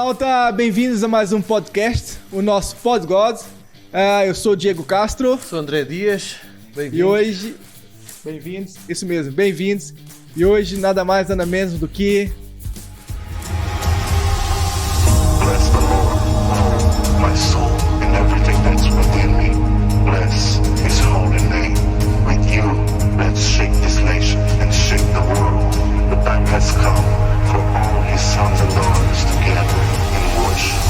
malta, bem-vindos a mais um podcast, o nosso Pod God. Eu sou o Diego Castro. Sou André Dias. Bem-vindos. E hoje, bem-vindos, isso mesmo, bem-vindos. E hoje nada mais, nada menos do que... Bless the Lord, my soul, and everything that's within me. Bless His holy name. With you, let's shake this nation and shake the world. The time has come for all His sons and daughters to gather and worship.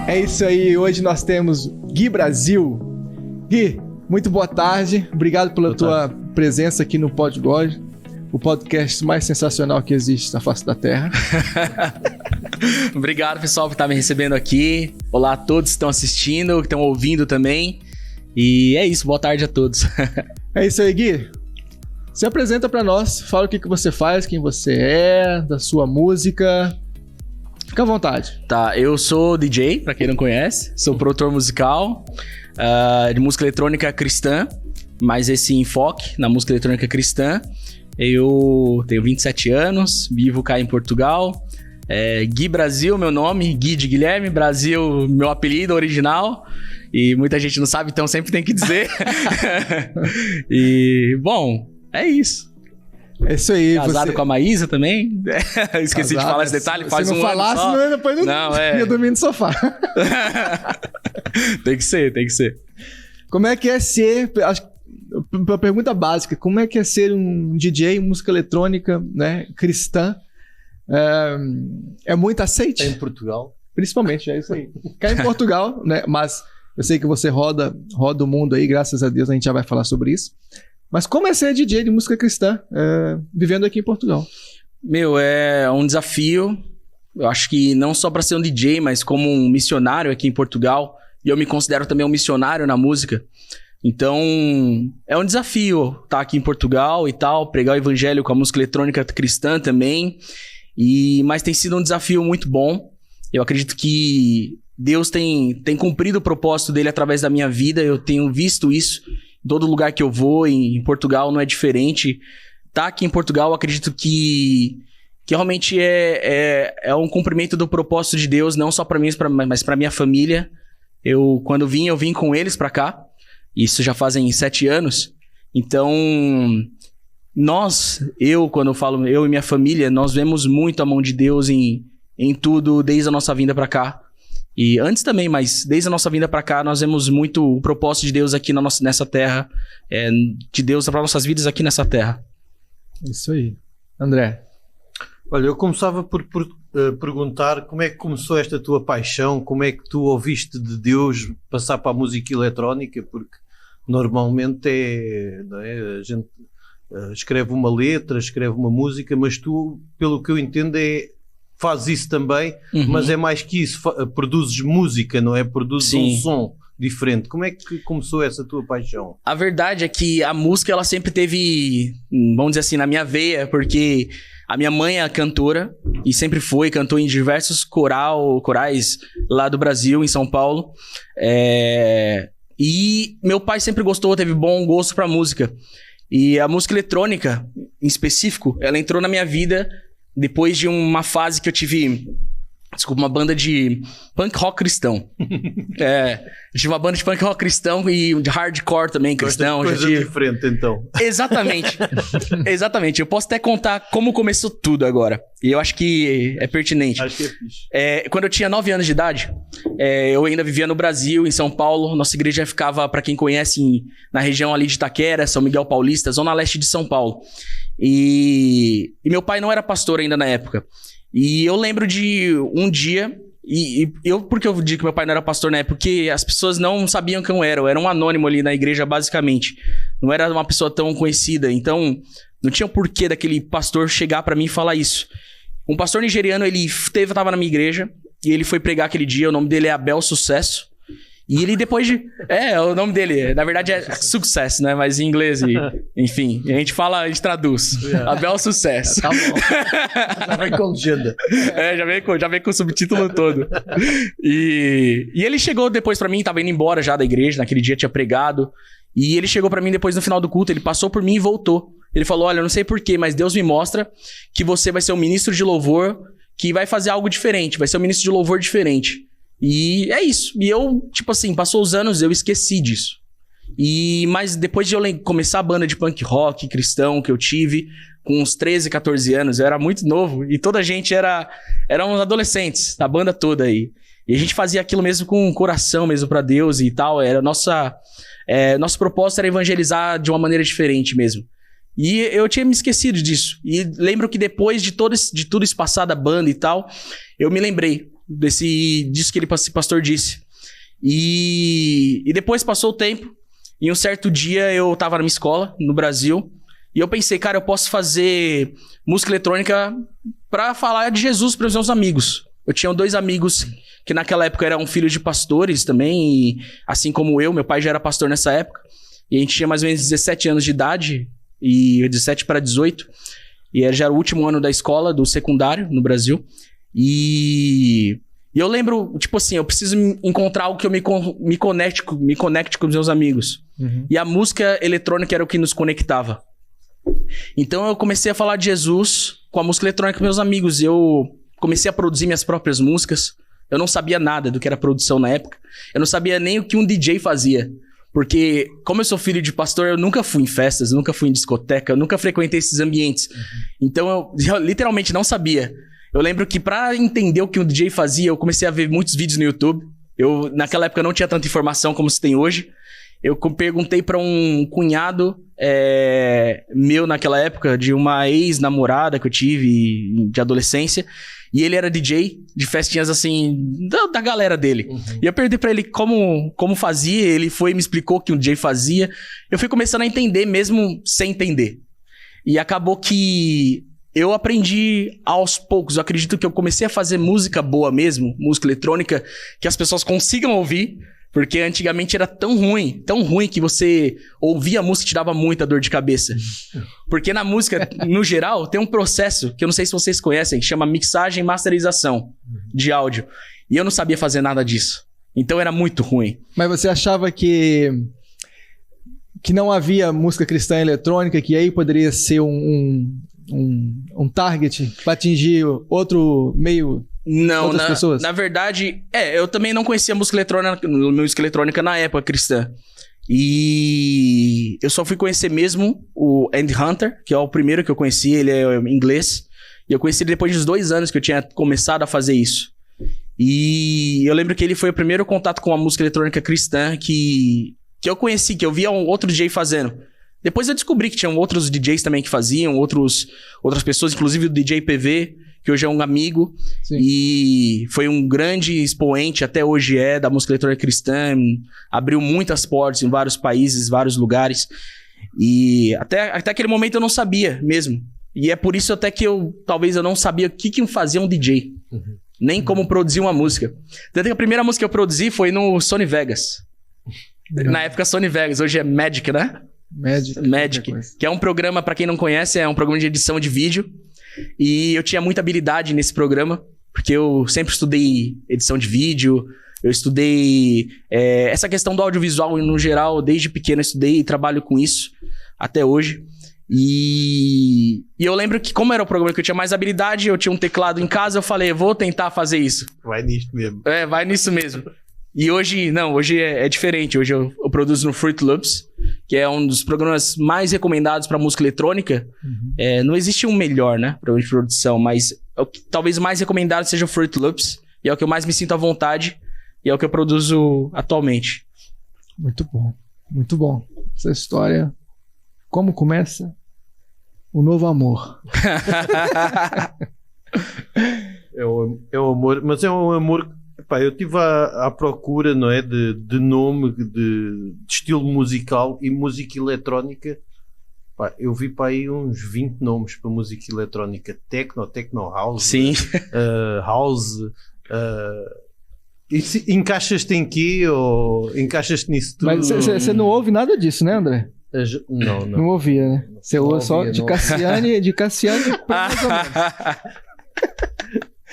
É isso aí, hoje nós temos Gui Brasil. Gui, muito boa tarde, obrigado pela tua presença aqui no Pod God, o podcast mais sensacional que existe na face da Terra. Obrigado, pessoal, por estar me recebendo aqui. Olá a todos que estão assistindo, que estão ouvindo também. E é isso, boa tarde a todos. É isso aí, Gui. Se apresenta pra nós, fala o que você faz, quem você é, da sua música. Fica à vontade. Tá, eu sou DJ, pra quem não conhece. Sou produtor musical de música eletrônica cristã, mas esse enfoque na música eletrônica cristã. Eu tenho 27 anos, vivo cá em Portugal. Gui Brasil, meu nome, Gui de Guilherme, Brasil, meu apelido original. E muita gente não sabe, então sempre tem que dizer. E, bom, é isso. É isso aí. Casado com a Maísa também. Esqueci de falar esse detalhe, faz um ano só. Se não falasse, depois não ia dormir no sofá. Tem que ser. Como é que é ser... A pergunta básica, como é que é ser um DJ, música eletrônica, né, cristã? É muito aceite? Em Portugal. Principalmente, é isso aí. Cá em Portugal, né? Mas eu sei que você roda o mundo aí, graças a Deus a gente já vai falar sobre isso. Mas como é ser DJ de música cristã, vivendo aqui em Portugal? Meu, é um desafio. Eu acho que não só para ser um DJ, mas como um missionário aqui em Portugal. E eu me considero também um missionário na música. Então, é um desafio estar aqui em Portugal e tal, pregar o evangelho com a música eletrônica cristã também. Mas tem sido um desafio muito bom. Eu acredito que Deus tem cumprido o propósito dele através da minha vida. Eu tenho visto isso em todo lugar que eu vou. Em Portugal não é diferente. Tá aqui em Portugal, eu acredito que realmente é um cumprimento do propósito de Deus, não só para mim, mas para minha família. Quando eu vim com eles para cá. Isso já fazem 7 anos. Então, quando eu falo eu e minha família, nós vemos muito a mão de Deus em tudo desde a nossa vinda para cá. E antes também, mas desde a nossa vinda para cá, nós vemos muito o propósito de Deus aqui nessa terra, de Deus para nossas vidas aqui nessa terra. Isso aí. André? Olha, eu começava por perguntar como é que começou esta tua paixão, como é que tu ouviste de Deus passar para a música eletrónica, porque normalmente a gente escreve uma letra, escreve uma música, mas tu, pelo que eu entendo, fazes isso também, mas é mais que isso, produzes música, não é? Produzes um som diferente. Como é que começou essa tua paixão? A verdade é que a música, ela sempre teve, vamos dizer assim, na minha veia, porque a minha mãe é cantora e sempre cantou em diversos corais lá do Brasil, em São Paulo. E meu pai sempre teve bom gosto pra música. E a música eletrônica, em específico, ela entrou na minha vida depois de uma fase que eu tive Desculpa, uma banda de punk rock cristão. Eu tive uma banda de punk rock cristão e de hardcore também cristão. Coisa diferente, então. Exatamente. Exatamente. Eu posso até contar como começou tudo agora. E eu acho que é pertinente. Acho que é fixe. Quando eu tinha 9 anos de idade, eu ainda vivia no Brasil, em São Paulo. Nossa igreja ficava, pra quem conhece, na região ali de Itaquera, São Miguel Paulista, zona leste de São Paulo. E meu pai não era pastor ainda na época. E eu lembro de um dia, porque eu digo que meu pai não era pastor na época, porque as pessoas não sabiam quem eu era um anônimo ali na igreja, basicamente. Não era uma pessoa tão conhecida, então não tinha o porquê daquele pastor chegar pra mim e falar isso. Um pastor nigeriano, ele tava na minha igreja, e ele foi pregar aquele dia, o nome dele é Abel Sucesso. E ele depois de... o nome dele, na verdade é Success, né? Mas em inglês, enfim, a gente traduz. Abel Sucesso. Tá bom. Já vem com legenda. Já vem com o subtítulo todo. E ele chegou depois pra mim, tava indo embora já da igreja, naquele dia tinha pregado. E ele chegou pra mim depois no final do culto, ele passou por mim e voltou. Ele falou, olha, eu não sei porquê, mas Deus me mostra que você vai ser um ministro de louvor que vai fazer algo diferente, vai ser um ministro de louvor diferente. E é isso. E eu, tipo assim, passou os anos, eu esqueci disso. Mas depois de eu começar a banda de punk rock cristão que eu tive, com uns 13, 14 anos, eu era muito novo. E toda a gente eram adolescentes, a banda toda aí. E a gente fazia aquilo mesmo com o coração mesmo pra Deus e tal. Nosso propósito era evangelizar de uma maneira diferente mesmo. E eu tinha me esquecido disso. E lembro que depois de tudo isso passar da banda e tal, eu me lembrei disso que esse pastor disse. E depois passou o tempo, e um certo dia eu tava na minha escola, no Brasil, e eu pensei, cara, eu posso fazer música eletrônica pra falar de Jesus pros meus amigos. Eu tinha 2 amigos que naquela época eram filhos de pastores também, e assim como eu, meu pai já era pastor nessa época, e a gente tinha mais ou menos 17 anos de idade, e 17 para 18, e já era o último ano da escola, do secundário, no Brasil. E eu lembro, tipo assim, eu preciso encontrar algo que eu me conecte com os meus amigos. Uhum. E a música eletrônica era o que nos conectava. Então eu comecei a falar de Jesus com a música eletrônica com meus amigos. Eu comecei a produzir minhas próprias músicas. Eu não sabia nada do que era produção na época. Eu não sabia nem o que um DJ fazia. Porque, como eu sou filho de pastor, eu nunca fui em festas, eu nunca fui em discoteca, eu nunca frequentei esses ambientes. Uhum. Então eu literalmente não sabia. Eu lembro que pra entender o que um DJ fazia, eu comecei a ver muitos vídeos no YouTube. Naquela época, não tinha tanta informação como se tem hoje. Eu perguntei pra um cunhado meu naquela época, de uma ex-namorada que eu tive de adolescência. E ele era DJ de festinhas assim, da galera dele. Uhum. E eu perguntei pra ele como fazia, ele foi e me explicou o que um DJ fazia. Eu fui começando a entender mesmo sem entender. E acabou que... eu aprendi aos poucos. Eu acredito que eu comecei a fazer música boa mesmo, música eletrônica, que as pessoas consigam ouvir, porque antigamente era tão ruim que você ouvia a música e te dava muita dor de cabeça. Porque na música, no geral, tem um processo que eu não sei se vocês conhecem, que chama mixagem e masterização de áudio. E eu não sabia fazer nada disso. Então era muito ruim. Mas você achava que não havia música cristã eletrônica, que aí poderia ser um target para atingir outro meio, outras pessoas? Na verdade, eu também não conhecia música eletrônica na época cristã. E eu só fui conhecer mesmo o Andy Hunter, que é o primeiro que eu conheci, ele é inglês. E eu conheci ele depois dos 2 anos que eu tinha começado a fazer isso. E eu lembro que ele foi o primeiro contato com a música eletrônica cristã que eu conheci, que eu via um outro DJ fazendo. Depois eu descobri que tinham outros DJs também que faziam, outras pessoas, inclusive o DJ PV, que hoje é um amigo. Sim. E foi um grande expoente, até hoje da música eletrônica cristã, abriu muitas portas em vários países, vários lugares. E até aquele momento eu não sabia mesmo. E é por isso até que talvez eu não sabia o que fazia um DJ, nem como produzir uma música. Tanto que a primeira música que eu produzi foi no Sony Vegas. Na época Sony Vegas, hoje é Magic, né? Magic, que é um programa, pra quem não conhece, é um programa de edição de vídeo. E eu tinha muita habilidade nesse programa, porque eu sempre estudei edição de vídeo, eu estudei essa questão do audiovisual no geral, desde pequeno eu estudei e trabalho com isso até hoje. E eu lembro que, como era o programa que eu tinha mais habilidade, eu tinha um teclado em casa, eu falei, vou tentar fazer isso. Vai nisto mesmo. Vai nisso mesmo. E hoje, não, hoje é diferente. Hoje eu produzo no Fruit Loops, que é um dos programas mais recomendados para música eletrônica. Não existe um melhor, né, para produção, mas talvez o mais recomendado seja o Fruit Loops, e é o que eu mais me sinto à vontade, e é o que eu produzo atualmente. Muito bom, muito bom. Essa história, como começa? O novo amor. É um amor, mas é um amor. Pá, eu estive à procura, não é? De nome, de estilo musical e música eletrónica. Pá, eu vi para aí uns 20 nomes para música eletrónica: techno house, Sim. House. E encaixas-te em quê? Ou encaixas-te nisso tudo? Mas você não ouve nada disso, né, André? Não. Não ouvia, né? Você ouve só de Cassiane, mais ou menos.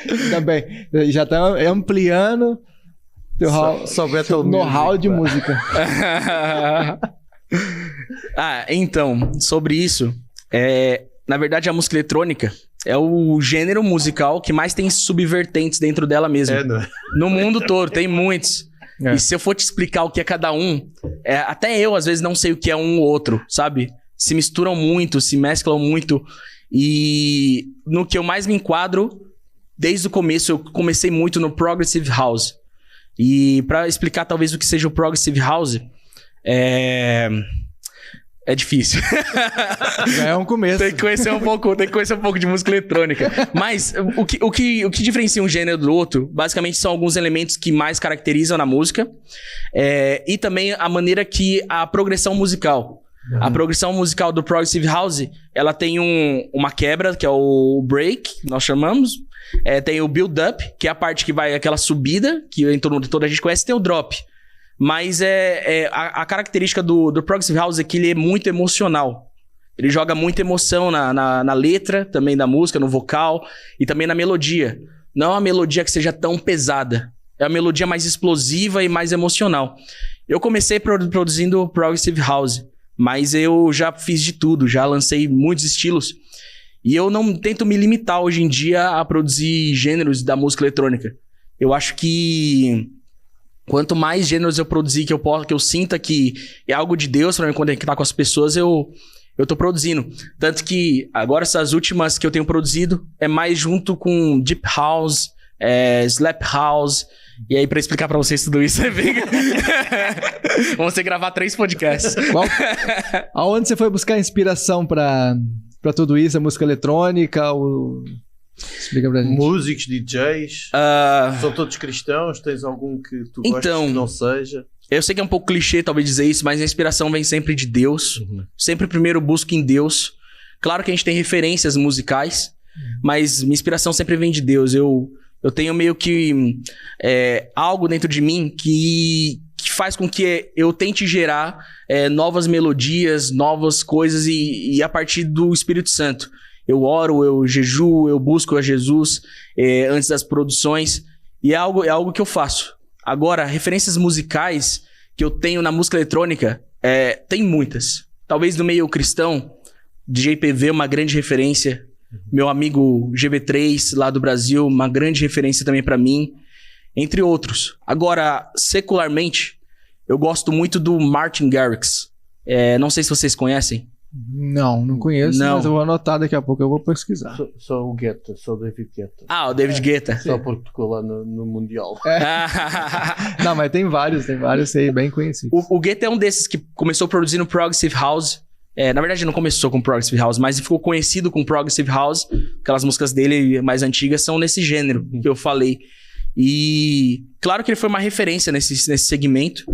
Ainda bem, já tá ampliando teu know-how de música. Então, sobre isso, na verdade a música eletrônica é o gênero musical que mais tem subvertentes dentro dela mesmo. Não é? No mundo todo, tem muitos. E se eu for te explicar o que é cada um, até eu às vezes não sei o que é um ou outro, sabe? Se misturam muito, se mesclam muito. E no que eu mais me enquadro, desde o começo, eu comecei muito no Progressive House. E pra explicar talvez o que seja o Progressive House, é difícil. Já é um começo. Tem que conhecer um pouco de música eletrônica. Mas o que diferencia um gênero do outro, basicamente, são alguns elementos que mais caracterizam na música. E também a maneira que a progressão musical. A progressão musical do Progressive House, ela tem uma quebra, que é o break, nós chamamos. Tem o build-up, que é a parte que vai aquela subida, que toda a gente conhece, tem o drop. Mas a característica do Progressive House é que ele é muito emocional. Ele joga muita emoção na letra, também da música, no vocal e também na melodia. Não é uma melodia que seja tão pesada. É uma melodia mais explosiva e mais emocional. Eu comecei produzindo Progressive House, mas eu já fiz de tudo, já lancei muitos estilos. E eu não tento me limitar hoje em dia a produzir gêneros da música eletrônica. Eu acho que quanto mais gêneros eu produzir, que eu sinta que é algo de Deus pra me conectar com as pessoas, eu tô produzindo. Tanto que agora essas últimas que eu tenho produzido é mais junto com Deep House, Slap House. E aí, pra explicar pra vocês tudo isso, vamos ter que gravar 3 podcasts. Aonde você foi buscar inspiração pra tudo isso? A música eletrônica? Explica pra gente. Músicos, DJs, são todos cristãos? Tens algum que tu gostes que não seja? Eu sei que é um pouco clichê talvez dizer isso, mas a inspiração vem sempre de Deus. Sempre primeiro busco em Deus. Claro que a gente tem referências musicais, mas minha inspiração sempre vem de Deus. Eu tenho meio que algo dentro de mim que faz com que eu tente gerar novas melodias, novas coisas e a partir do Espírito Santo. Eu oro, eu jejuo, eu busco a Jesus antes das produções. E é algo que eu faço. Agora, referências musicais que eu tenho na música eletrônica, tem muitas. Talvez no meio cristão, DJ PV, uma grande referência. Meu amigo GV3, lá do Brasil, uma grande referência também pra mim. Entre outros. Agora, secularmente, eu gosto muito do Martin Garrix. Não sei se vocês conhecem. Não conheço, mas eu vou anotar daqui a pouco, eu vou pesquisar. Só o Guetta, só o David Guetta. O David Guetta. Só porque tocou lá no Mundial. Não, mas tem vários aí bem conhecidos. O Guetta é um desses que começou produzindo Progressive House. Na verdade, não começou com Progressive House, mas ficou conhecido com Progressive House. Aquelas músicas dele mais antigas são nesse gênero que eu falei. E claro que ele foi uma referência nesse segmento.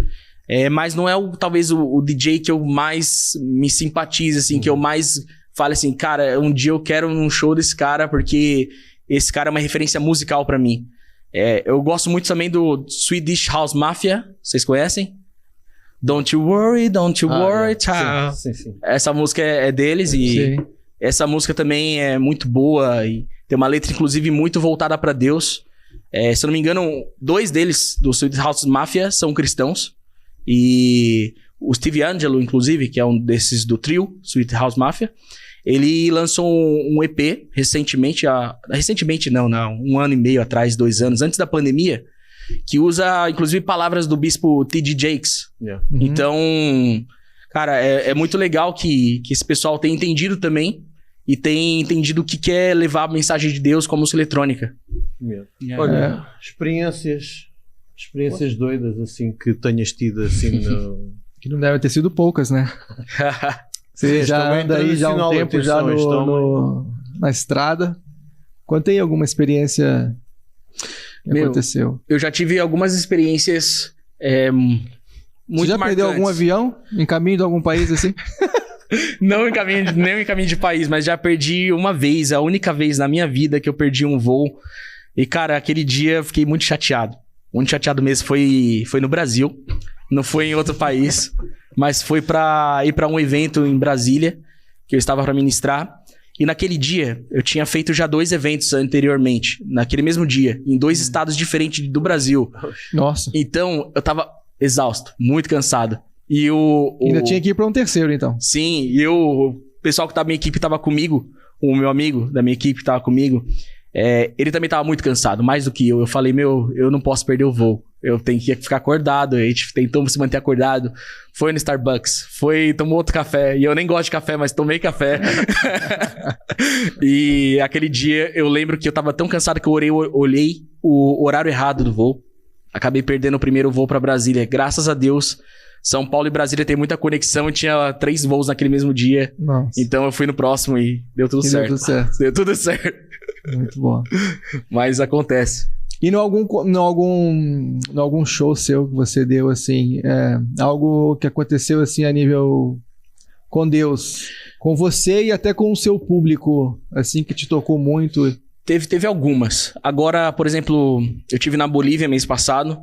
Mas não é talvez o DJ que eu mais me simpatize, assim, que eu mais fale assim, cara, um dia eu quero um show desse cara, porque esse cara é uma referência musical pra mim. Eu gosto muito também do Swedish House Mafia, vocês conhecem? Don't you worry, child. Sim. Essa música é deles e essa música também é muito boa e tem uma letra, inclusive, muito voltada pra Deus. Se eu não me engano, 2 deles, do Swedish House Mafia, são cristãos. E o Steve Angelo, inclusive, que é um desses do trio, Sweet House Mafia, ele lançou um EP recentemente, não, um ano e meio atrás, 2 anos, antes da pandemia, que usa, inclusive, palavras do bispo T.D. Jakes. Yeah. Então, cara, é muito legal que esse pessoal tenha entendido também e tenha entendido o que é levar a mensagem de Deus com a música eletrônica. Yeah. Olha, experiências doidas, assim, que tenhas tido, assim, no... Que não devem ter sido poucas, né? Você já anda aí já há um tempo já na estrada. Contei alguma experiência que aconteceu? Eu já tive algumas experiências muito Você já marcantes. perdeu algum avião em caminho de algum país assim? Não nem em caminho de país, mas já perdi uma vez, a única vez na minha vida que eu perdi um voo. E, cara, aquele dia eu fiquei muito chateado. Muito chateado mesmo. Foi no Brasil, não foi em outro país, mas foi pra ir pra um evento em Brasília, que eu estava pra ministrar. E naquele dia, eu tinha feito já 2 eventos anteriormente, naquele mesmo dia, em 2 estados diferentes do Brasil. Nossa. Então, eu tava exausto, muito cansado. E ainda tinha que ir pra um terceiro, então. Sim, e o pessoal que tava na minha equipe tava comigo, o meu amigo da minha equipe tava comigo, ele também tava muito cansado, mais do que eu. Eu falei, eu não posso perder o voo. Eu tenho que ficar acordado. A gente tentou se manter acordado. Foi no Starbucks, tomou outro café. E eu nem gosto de café, mas tomei café. E aquele dia eu lembro que eu tava tão cansado que eu olhei o horário errado do voo. Acabei perdendo o primeiro voo pra Brasília. Graças a Deus, São Paulo e Brasília tem muita conexão. E tinha 3 voos naquele mesmo dia. Nossa. Então eu fui no próximo e deu tudo certo. Deu tudo certo. Muito bom. Mas acontece. E no algum show seu que você deu, assim, algo que aconteceu, assim, a nível com Deus, com você e até com o seu público, assim, que te tocou muito? Teve algumas. Agora, por exemplo, eu estive na Bolívia mês passado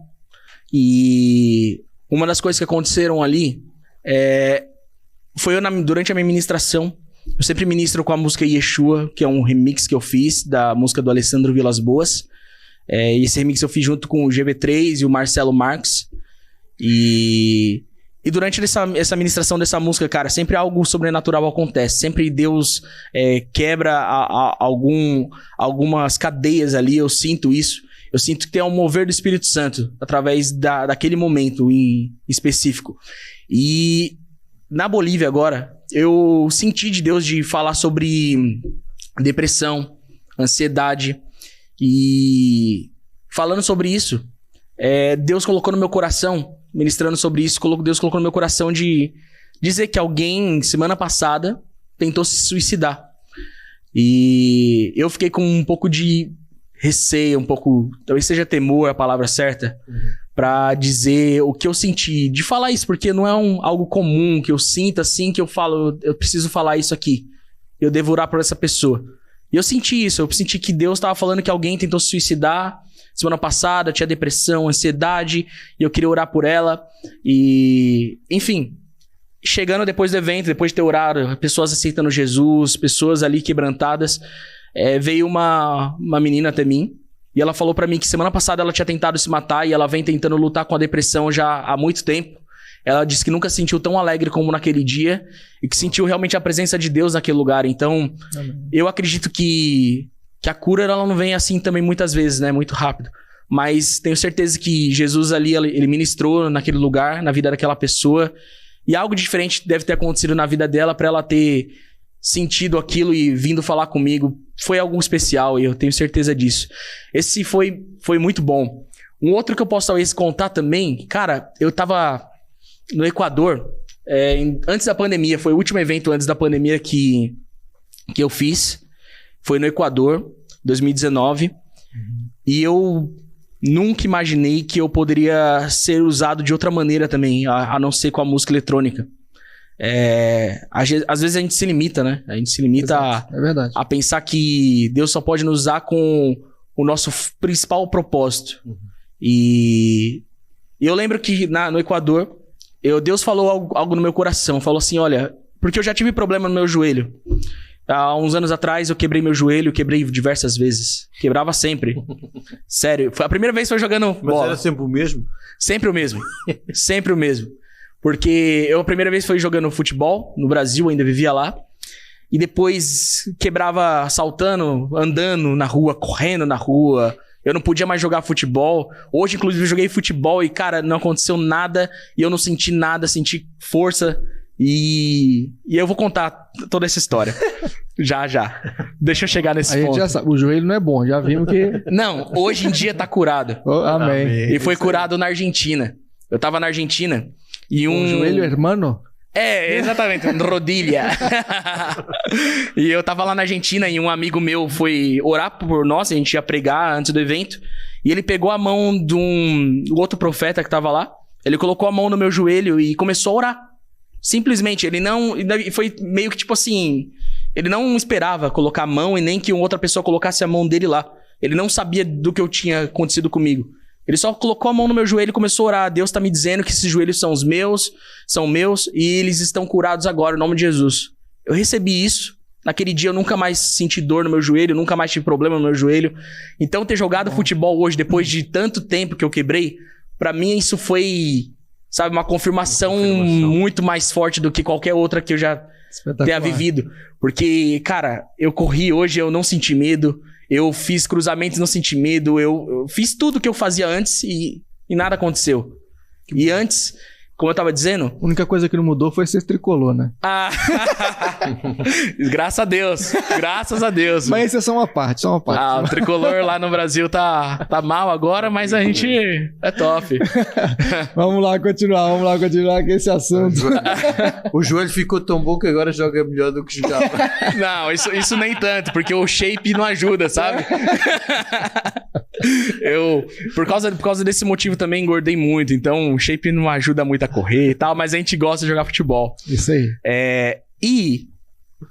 e uma das coisas que aconteceram ali foi durante a minha ministração. Eu sempre ministro com a música Yeshua, que é um remix que eu fiz da música do Alessandro Vilas Boas. E esse remix eu fiz junto com o GB3 e o Marcelo Marques. E durante essa ministração dessa música, cara, sempre algo sobrenatural acontece. Sempre Deus quebra algumas cadeias ali. Eu sinto isso. Eu sinto que tem um mover do Espírito Santo através daquele momento em específico. E na Bolívia agora, eu senti de Deus de falar sobre depressão, ansiedade. E falando sobre isso, Deus colocou no meu coração, ministrando sobre isso, Deus colocou no meu coração de dizer que alguém, semana passada, tentou se suicidar. E eu fiquei com um pouco de receio, talvez seja temor a palavra certa, pra dizer o que eu senti, de falar isso, porque não é algo comum que eu sinta assim, que eu falo, eu preciso falar isso aqui, eu devo orar por essa pessoa. E eu senti isso, eu senti que Deus estava falando que alguém tentou se suicidar semana passada, tinha depressão, ansiedade, e eu queria orar por ela. E, enfim, chegando depois do evento, depois de ter orado, pessoas aceitando Jesus, pessoas ali quebrantadas, veio uma menina até mim, e ela falou pra mim que semana passada ela tinha tentado se matar, e ela vem tentando lutar com a depressão já há muito tempo. Ela disse que nunca se sentiu tão alegre como naquele dia e que sentiu realmente a presença de Deus naquele lugar. Então, eu acredito que a cura ela não vem assim também muitas vezes, né? Muito rápido. Mas tenho certeza que Jesus ali, ele ministrou naquele lugar, na vida daquela pessoa. E algo diferente deve ter acontecido na vida dela para ela ter sentido aquilo e vindo falar comigo. Foi algo especial e eu tenho certeza disso. Esse foi muito bom. Um outro que eu posso talvez contar também, cara, eu tava no Equador, antes da pandemia, foi o último evento antes da pandemia que eu fiz. Foi no Equador, 2019. E eu nunca imaginei que eu poderia ser usado de outra maneira também, a não ser com a música eletrônica. Às vezes a gente se limita, né? A gente se limita a pensar que Deus só pode nos usar com o nosso principal propósito. E eu lembro que no Equador, Deus falou algo no meu coração. Falou assim, olha, porque eu já tive problema no meu joelho. Há uns anos atrás eu quebrei meu joelho, quebrei diversas vezes. Quebrava sempre. Sério, a primeira vez foi jogando bola. Mas era sempre o mesmo? Sempre o mesmo. Sempre o mesmo. Porque eu a primeira vez foi jogando futebol, no Brasil, ainda vivia lá. E depois quebrava saltando, andando na rua, correndo na rua. Eu não podia mais jogar futebol. Hoje, inclusive, eu joguei futebol e, cara, não aconteceu nada. E eu não senti nada, senti força. E eu vou contar toda essa história. Já. Deixa eu chegar nesse ponto. A gente já sabe, o joelho não é bom, já vimos que... Não, hoje em dia tá curado. Oh, amém. E foi curado na Argentina. Eu tava na Argentina e O joelho, hermano? É, exatamente, rodilha. E eu tava lá na Argentina e um amigo meu foi orar por nós, a gente ia pregar antes do evento. E ele pegou a mão de um outro profeta que tava lá. Ele colocou a mão no meu joelho e começou a orar. Simplesmente, ele não... Foi meio que tipo assim... Ele não esperava colocar a mão e nem que outra pessoa colocasse a mão dele lá. Ele não sabia do que tinha acontecido comigo. Ele só colocou a mão no meu joelho e começou a orar. Deus tá me dizendo que esses joelhos são meus e eles estão curados agora, em nome de Jesus. Eu recebi isso. Naquele dia eu nunca mais senti dor no meu joelho, nunca mais tive problema no meu joelho. Então ter jogado futebol hoje, depois de tanto tempo que eu quebrei, pra mim isso foi, sabe, uma confirmação muito mais forte do que qualquer outra que eu já tenha vivido. Porque, cara, eu corri hoje, eu não senti medo. Eu fiz cruzamentos, não senti medo. Eu fiz tudo que eu fazia antes e nada aconteceu. E antes, como eu tava dizendo... A única coisa que não mudou foi ser tricolor, né? Ah, graças a Deus. Graças a Deus. Mas isso é só uma parte, Ah, o tricolor lá no Brasil tá mal agora, mas a gente é top. Vamos lá continuar com esse assunto. O joelho ficou tão bom que agora joga melhor do que jogava. Não, isso nem tanto, porque o shape não ajuda, sabe? Eu, por causa desse motivo também engordei muito, então o shape não ajuda muito a correr e tal, mas a gente gosta de jogar futebol. Isso aí. E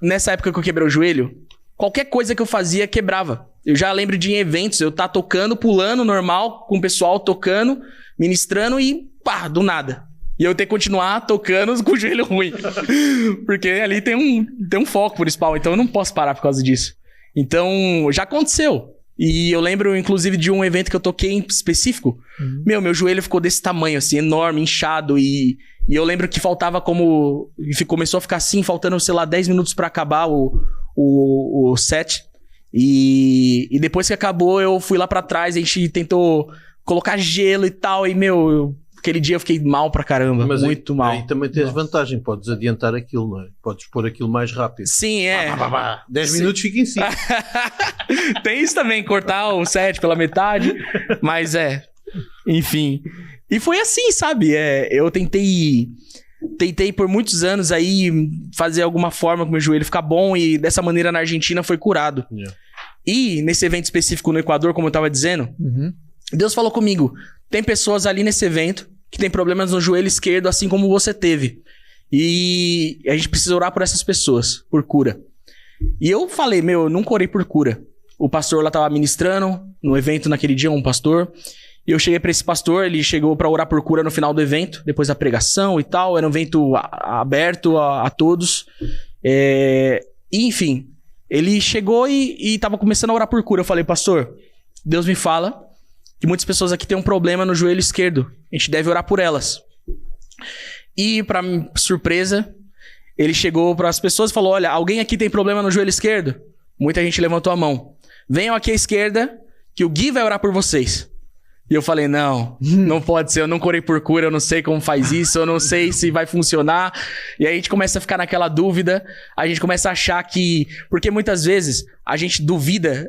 nessa época que eu quebrei o joelho, qualquer coisa que eu fazia quebrava. Eu já lembro de em eventos, eu tá tocando, pulando normal, com o pessoal tocando, ministrando e pá, do nada. E eu ter que continuar tocando com o joelho ruim. Porque ali tem um foco principal, então eu não posso parar por causa disso. Então, já aconteceu. E eu lembro, inclusive, de um evento que eu toquei em específico. Meu joelho ficou desse tamanho, assim, enorme, inchado. E eu lembro que faltava como... Começou a ficar assim, faltando, sei lá, 10 minutos pra acabar o set. E depois que acabou, eu fui lá pra trás, a gente tentou colocar gelo e tal. E, aquele dia eu fiquei mal pra caramba, mas muito mal. Aí também tens vantagem, podes adiantar aquilo, não é? Podes pôr aquilo mais rápido. Sim, é. 10 minutos fica em cima. Tem isso também, cortar o set pela metade, mas enfim. E foi assim, sabe? Eu tentei por muitos anos aí fazer alguma forma com o meu joelho ficar bom e dessa maneira na Argentina foi curado. Yeah. E nesse evento específico no Equador, como eu tava dizendo, Deus falou comigo, tem pessoas ali nesse evento que tem problemas no joelho esquerdo, assim como você teve. E a gente precisa orar por essas pessoas, por cura. E eu falei, eu nunca orei por cura. O pastor lá tava ministrando no evento naquele dia, um pastor. E eu cheguei pra esse pastor, ele chegou pra orar por cura no final do evento, depois da pregação e tal. Era um evento aberto a todos. E, enfim, ele chegou e tava começando a orar por cura. Eu falei, pastor, Deus me fala que muitas pessoas aqui têm um problema no joelho esquerdo. A gente deve orar por elas. E, pra minha surpresa, ele chegou para as pessoas e falou, olha, alguém aqui tem problema no joelho esquerdo? Muita gente levantou a mão. Venham aqui à esquerda, que o Gui vai orar por vocês. E eu falei, não pode ser, eu nunca orei por cura, eu não sei como faz isso, eu não sei se vai funcionar. E aí a gente começa a ficar naquela dúvida, a gente começa a achar que... Porque muitas vezes a gente duvida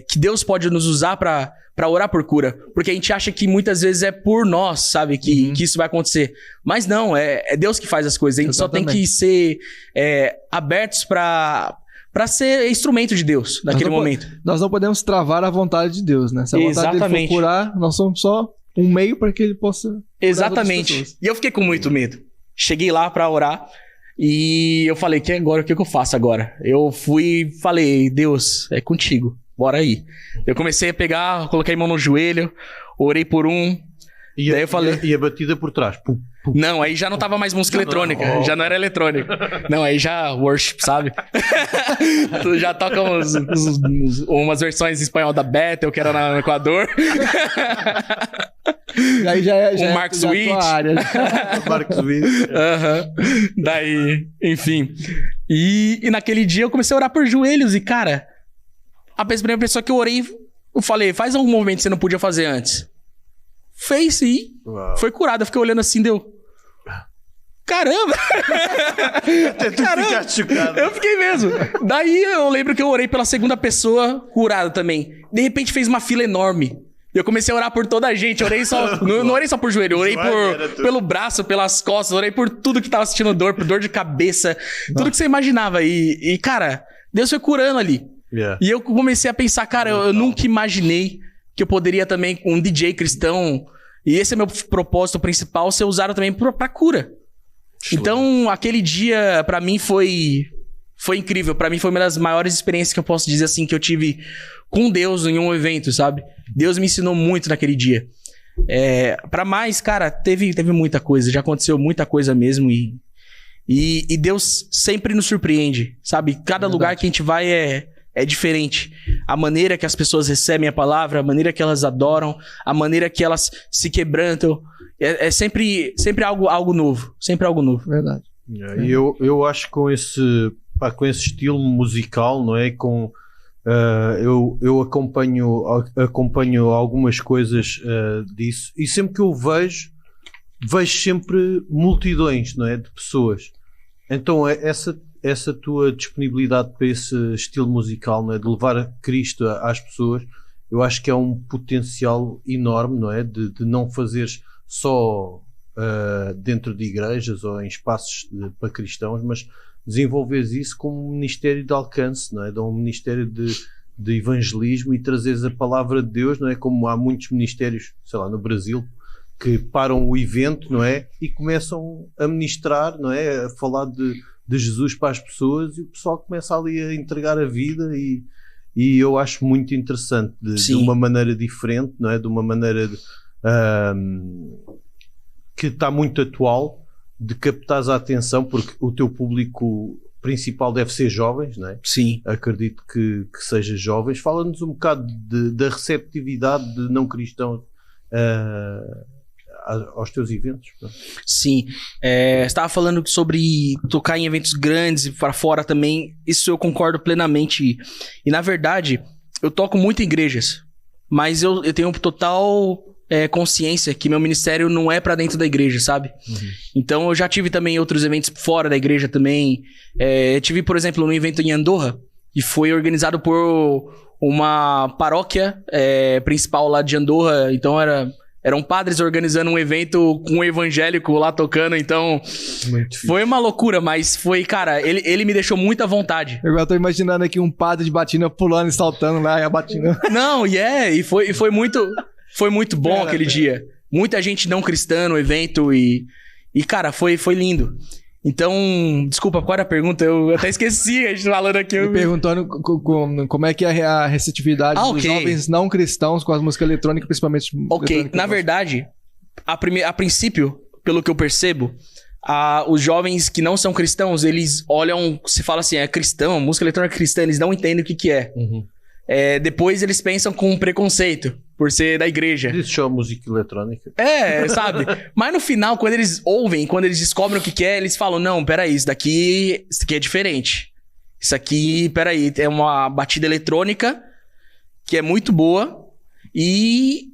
que Deus pode nos usar para orar por cura. Porque a gente acha que muitas vezes é por nós, sabe, que isso vai acontecer. Mas não, é Deus que faz as coisas. A gente só tem que ser abertos para ser instrumento de Deus naquele momento. Nós não podemos travar a vontade de Deus, né? Se a vontade dele for curar, nós somos só um meio para que ele possa... Exatamente. E eu fiquei com muito medo. Cheguei lá para orar e eu falei, agora o que eu faço agora? Eu falei, Deus, é contigo, bora aí. Eu comecei a pegar, coloquei a mão no joelho, orei por um... Daí eu falei... E a batida por trás. Pum, pum. Não, aí já não tava mais música eletrônica. Já não era eletrônica. Não, aí já worship, sabe? Tu já toca umas versões em espanhol da Bethel, que era no Equador. Aí já é o Mark Switch. tua área. Marcos Witt. Daí, enfim. E naquele dia eu comecei a orar por joelhos e, cara, a primeira pessoa que eu orei, eu falei, faz algum movimento que você não podia fazer antes. Fez e foi curado. Eu fiquei olhando assim, deu... Caramba! Até tu ficaste chocado. Eu fiquei mesmo. Daí eu lembro que eu orei pela segunda pessoa, curada também. De repente fez uma fila enorme. E eu comecei a orar por toda a gente. Eu orei só, não orei só por joelho, eu orei pelo braço, pelas costas, orei por tudo que tava sentindo dor, por dor de cabeça, tudo que você imaginava. E, cara, Deus foi curando ali. Yeah. E eu comecei a pensar, cara, eu nunca imaginei que eu poderia também, com um DJ cristão, e esse é meu propósito principal, ser usado também pra cura. Então, aquele dia, pra mim, foi incrível. Pra mim, foi uma das maiores experiências que eu posso dizer, assim, que eu tive com Deus em um evento, sabe? Deus me ensinou muito naquele dia. Pra mais, cara, teve muita coisa. Já aconteceu muita coisa mesmo. E Deus sempre nos surpreende, sabe? Cada lugar que a gente vai é diferente. A maneira que as pessoas recebem a palavra, a maneira que elas adoram, a maneira que elas se quebrantam. É sempre algo novo. Sempre algo novo. Verdade. E eu acho que com esse estilo musical, não é? Eu acompanho algumas coisas disso, e sempre que eu vejo sempre multidões, não é? De pessoas. Então essa tua disponibilidade para esse estilo musical, não é? De levar Cristo às pessoas, eu acho que é um potencial enorme, não é? De não fazeres só dentro de igrejas ou em espaços para cristãos, mas desenvolveres isso como um ministério de alcance, não é? De um ministério de evangelismo, e trazeres a palavra de Deus, não é? Como há muitos ministérios, sei lá, no Brasil, que param o evento, não é? E começam a ministrar, não é? A falar de Jesus para as pessoas, e o pessoal começa ali a entregar a vida, e eu acho muito interessante, de uma maneira diferente, não é? De uma maneira que está muito atual, de captares a atenção, porque o teu público principal deve ser jovens, não é? Sim. Acredito que seja jovens. Fala-nos um bocado da receptividade de não cristãos aos teus eventos. Sim. Você estava falando sobre tocar em eventos grandes e para fora também. Isso eu concordo plenamente. E na verdade, eu toco muito em igrejas, mas eu tenho total consciência que meu ministério não é pra dentro da igreja, sabe? Então eu já tive também outros eventos fora da igreja também. Tive, por exemplo, um evento em Andorra, e foi organizado por uma paróquia principal lá de Andorra. Então eram padres organizando um evento com um evangélico lá tocando. Então foi uma loucura, mas foi, cara, ele me deixou muito à vontade. Eu tô imaginando aqui um padre de batina pulando e saltando lá, e a batina. Não, e foi muito bom aquele dia. Muita gente não cristã no evento, e cara, foi lindo. Então, desculpa, qual era a pergunta? Eu até esqueci, a gente falando aqui. Me perguntando como é que é a receptividade dos jovens não cristãos com as músicas eletrônicas, principalmente. Ok, na verdade, a princípio, pelo que eu percebo, os jovens que não são cristãos, eles olham, se fala assim, é cristão, música eletrônica cristã, eles não entendem o que é. Depois eles pensam com preconceito, por ser da igreja. Eles chamam música eletrônica. Sabe? Mas no final, quando eles ouvem, quando eles descobrem o que é, eles falam, não, peraí, isso aqui é diferente. Isso aqui, peraí, é uma batida eletrônica que é muito boa, e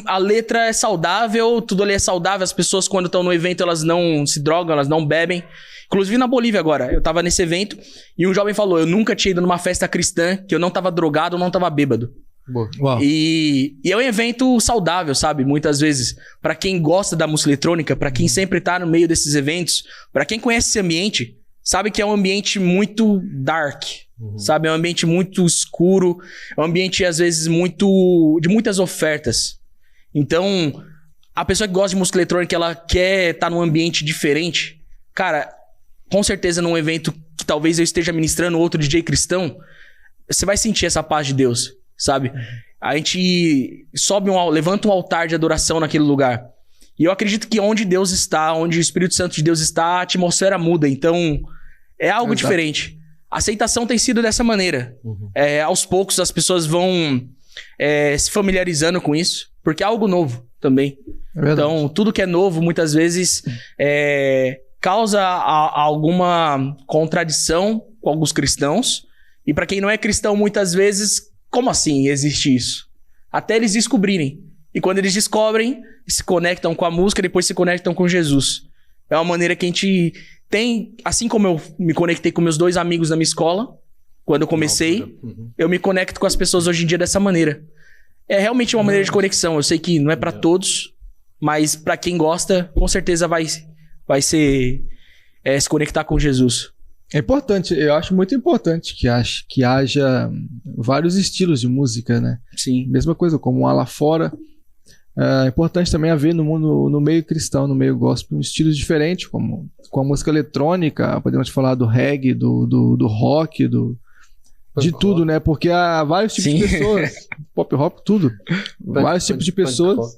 a letra é saudável, tudo ali é saudável. As pessoas, quando estão no evento, elas não se drogam, elas não bebem. Inclusive na Bolívia agora, eu tava nesse evento e um jovem falou, eu nunca tinha ido numa festa cristã que eu não tava drogado, não tava bêbado. Uau. E é um evento saudável, sabe? Muitas vezes, pra quem gosta da música eletrônica, pra quem sempre tá no meio desses eventos, pra quem conhece esse ambiente, sabe que é um ambiente muito dark, sabe? É um ambiente muito escuro, é um ambiente, às vezes, de muitas ofertas. Então, a pessoa que gosta de música eletrônica, ela quer estar num ambiente diferente. Cara, com certeza num evento que talvez eu esteja ministrando outro DJ cristão, você vai sentir essa paz de Deus, sabe? A gente levanta um altar de adoração naquele lugar. E eu acredito que onde Deus está, onde o Espírito Santo de Deus está, a atmosfera muda. Então, é algo diferente. A aceitação tem sido dessa maneira. Aos poucos as pessoas vão se familiarizando com isso, porque é algo novo. também. É verdade. Então, tudo que é novo, muitas vezes, causa alguma contradição com alguns cristãos. E para quem não é cristão, muitas vezes, como assim existe isso? Até eles descobrirem. E quando eles descobrem, se conectam com a música, depois se conectam com Jesus. É uma maneira que a gente tem... Assim como eu me conectei com meus 2 amigos da minha escola, quando eu comecei, eu me conecto com as pessoas hoje em dia dessa maneira. É realmente uma maneira de conexão. Eu sei que não é para todos, mas para quem gosta, com certeza vai ser se conectar com Jesus. É importante, eu acho muito importante que haja vários estilos de música, né? Sim. Mesma coisa, como lá fora. É importante também haver no meio cristão, no meio gospel, estilos diferentes, como com a música eletrônica, podemos falar do reggae, do rock, de tudo, né? Porque há vários tipos de pessoas, pop rock, tudo. Vários tipos de pessoas,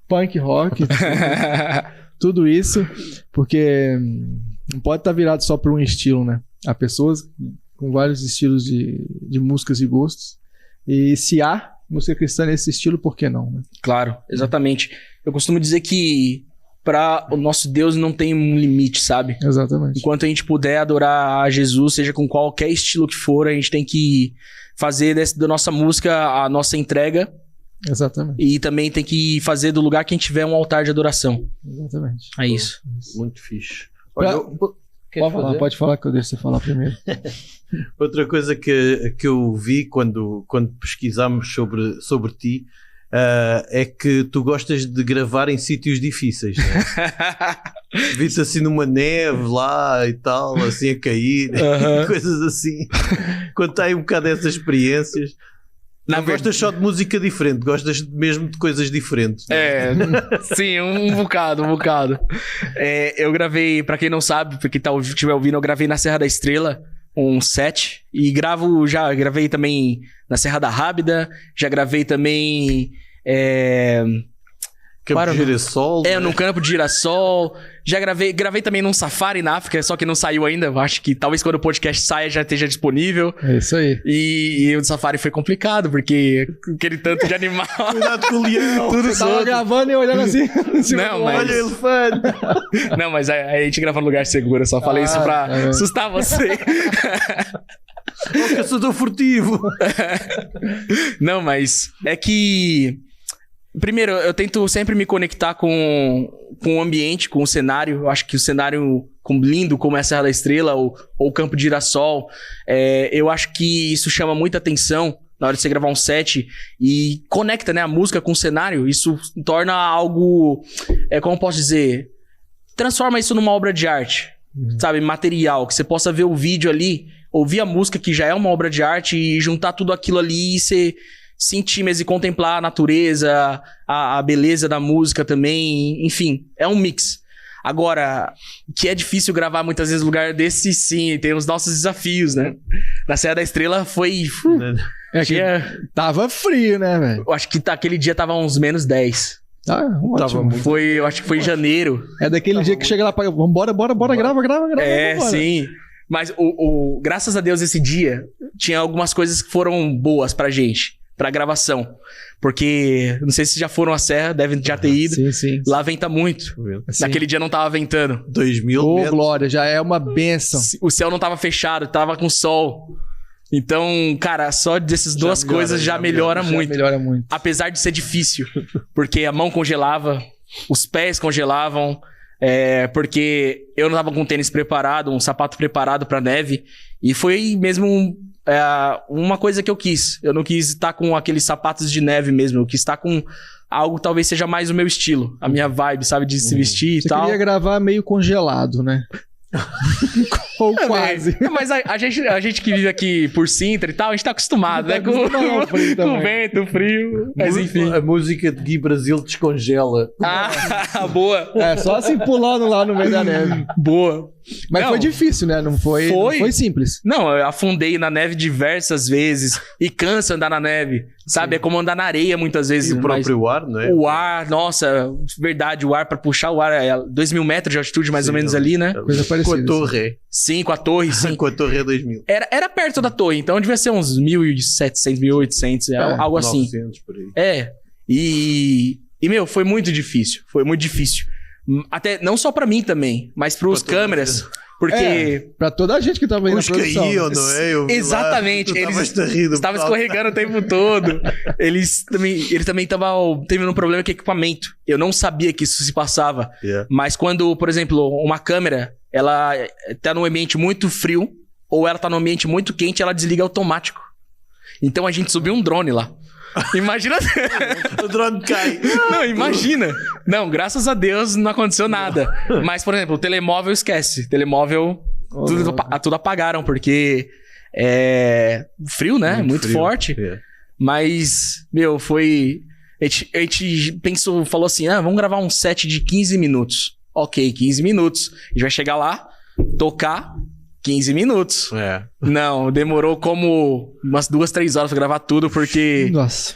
punk rock, tudo isso, porque não pode estar virado só para um estilo, né? Há pessoas com vários estilos de músicas e gostos, e se há música cristã nesse estilo, por que não, né? Claro, exatamente. Eu costumo dizer que para o nosso Deus não tem um limite, sabe? Exatamente. Enquanto a gente puder adorar a Jesus, seja com qualquer estilo que for, a gente tem que fazer da nossa música a nossa entrega. Exatamente. E também tem que fazer do lugar que a gente tiver um altar de adoração. Exatamente. É isso. Muito fixe. Pode falar que eu deixo você falar primeiro. Outra coisa que eu vi quando pesquisámos sobre ti é que tu gostas de gravar em sítios difíceis, né? Vi-te assim numa neve lá e tal, assim a cair, coisas assim. Conta aí um bocado dessas experiências. Não gostas só de música diferente, gostas mesmo de coisas diferentes, né? Sim, um bocado. Eu gravei, pra quem não sabe, pra quem estiver ouvindo, eu gravei na Serra da Estrela um set e gravei também na Serra da Rábida, já gravei também Campo de Girassol, né? No Campo de Girassol. Já gravei também num safari na África, só que não saiu ainda. Eu acho que talvez quando o podcast saia já esteja disponível. É isso aí. E o safari foi complicado, porque aquele tanto de animal. Cuidado com o leão. Tudo tava gravando e olhando assim. Não, mas... Olha o elefante. Não, mas a gente grava num lugar seguro. Eu só falei isso pra assustar você. O caçador furtivo. Não, mas é que... Primeiro, eu tento sempre me conectar com o ambiente, com o cenário. Eu acho que o cenário lindo, como é a Serra da Estrela ou o Campo de Girassol, eu acho que isso chama muita atenção na hora de você gravar um set e conecta, né, a música com o cenário. Isso torna algo, como eu posso dizer, transforma isso numa obra de arte, sabe, material, que você possa ver o vídeo ali, ouvir a música que já é uma obra de arte e juntar tudo aquilo ali e você... sentir mesmo e contemplar a natureza, a beleza da música também, enfim, é um mix. Agora, que é difícil gravar muitas vezes no lugar desse, sim, tem os nossos desafios, né? Na Serra da Estrela foi... Tava frio, né, velho? Eu acho que aquele dia tava uns menos 10. Ótimo. Eu acho que foi em janeiro. É daquele dia que chega lá, bora, grava. Sim. Mas graças a Deus esse dia tinha algumas coisas que foram boas pra gente. Pra gravação. Porque, não sei se já foram à Serra, devem já ter ido. Sim. Lá venta muito. Sim. Naquele dia não tava ventando. 2000 Ô, metros. glória, já é uma bênção. O céu não tava fechado, tava com sol. Então, cara, só dessas duas coisas já melhora muito. Melhora muito. Apesar de ser difícil. Porque a mão congelava, os pés congelavam. Porque eu não tava com um tênis preparado, um sapato preparado pra neve. E foi mesmo... uma coisa que eu quis. Eu não quis estar com aqueles sapatos de neve mesmo. Eu quis estar com algo que talvez seja mais o meu estilo. A minha vibe, sabe? De se vestir e tal. Você queria gravar meio congelado, né? Ou quase. Mas a gente que vive aqui por Sintra e tal, a gente tá acostumado, né? Com o vento, o frio. Mas enfim. A música de Gui Brasil descongela. Boa. Só assim pulando lá no meio da neve. Boa. Mas foi difícil, né? Não foi simples. Não, eu afundei na neve diversas vezes. E cansa andar na neve. Sabe? Sim. É como andar na areia muitas vezes. E o próprio ar, não é? O ar, nossa, verdade, o ar pra puxar o ar é 2.000 metros de altitude mais ou menos ali, né? Coisa parecida. Com a torre. Sim, com a torre, sim. Com a torre é 2.000. Era perto da torre, então devia ser uns 1.700, 1.800, algo 900 assim. por aí. E E, meu, foi muito difícil. Foi muito difícil. Até, não só pra mim também, mas pros câmeras. Porque... pra toda a gente que tava aí na Uns produção. caíam, não é? Eu vi Exatamente. lá, tu Eles estavas a rir do estavam pessoal. escorregando o tempo todo. Eles também estavam tendo um problema com equipamento. Eu não sabia que isso se passava. Yeah. Mas quando, por exemplo, uma câmera, ela tá num ambiente muito frio ou ela tá num ambiente muito quente, ela desliga automático. Então a gente subiu um drone lá. Imagina... O drone cai. Não, imagina. Não, graças a Deus não aconteceu nada. Mas, por exemplo, o telemóvel esquece. Telemóvel, tudo apagaram, porque é frio, né? Muito frio. forte. Yeah. Mas, meu, foi... A gente pensou, falou assim, vamos gravar um set de 15 minutos. Ok, 15 minutos. A gente vai chegar lá, tocar... 15 minutos. É. Não, demorou como umas 2, 3 horas pra gravar tudo, porque Nossa.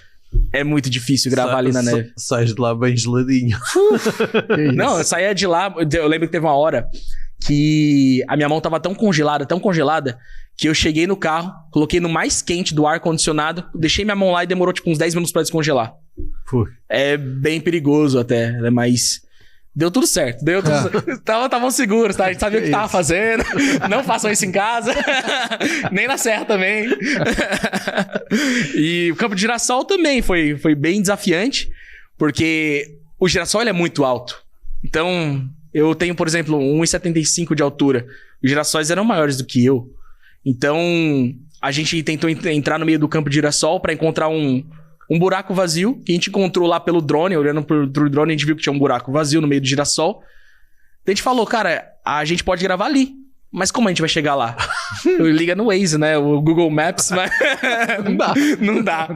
é muito difícil gravar ali na neve. Sais de lá bem geladinho. Que isso. Não, eu saía de lá, eu lembro que teve uma hora que a minha mão tava tão congelada, que eu cheguei no carro, coloquei no mais quente do ar-condicionado, deixei minha mão lá e demorou tipo uns 10 minutos pra descongelar. Foi. É bem perigoso até, né? Mas... deu tudo certo. Estavam seguros, tá? A gente sabia o que tava fazendo. Não façam isso em casa. Nem na serra também. E o campo de girassol também foi bem desafiante, porque o girassol ele é muito alto. Então, eu tenho, por exemplo, 1,75 de altura. Os girassóis eram maiores do que eu. Então, a gente tentou entrar no meio do campo de girassol para encontrar um buraco vazio, que a gente encontrou lá pelo drone. Olhando pro drone, a gente viu que tinha um buraco vazio no meio do girassol. Daí a gente falou, cara, a gente pode gravar ali. Mas como a gente vai chegar lá? Liga no Waze, né? O Google Maps, mas... Não dá.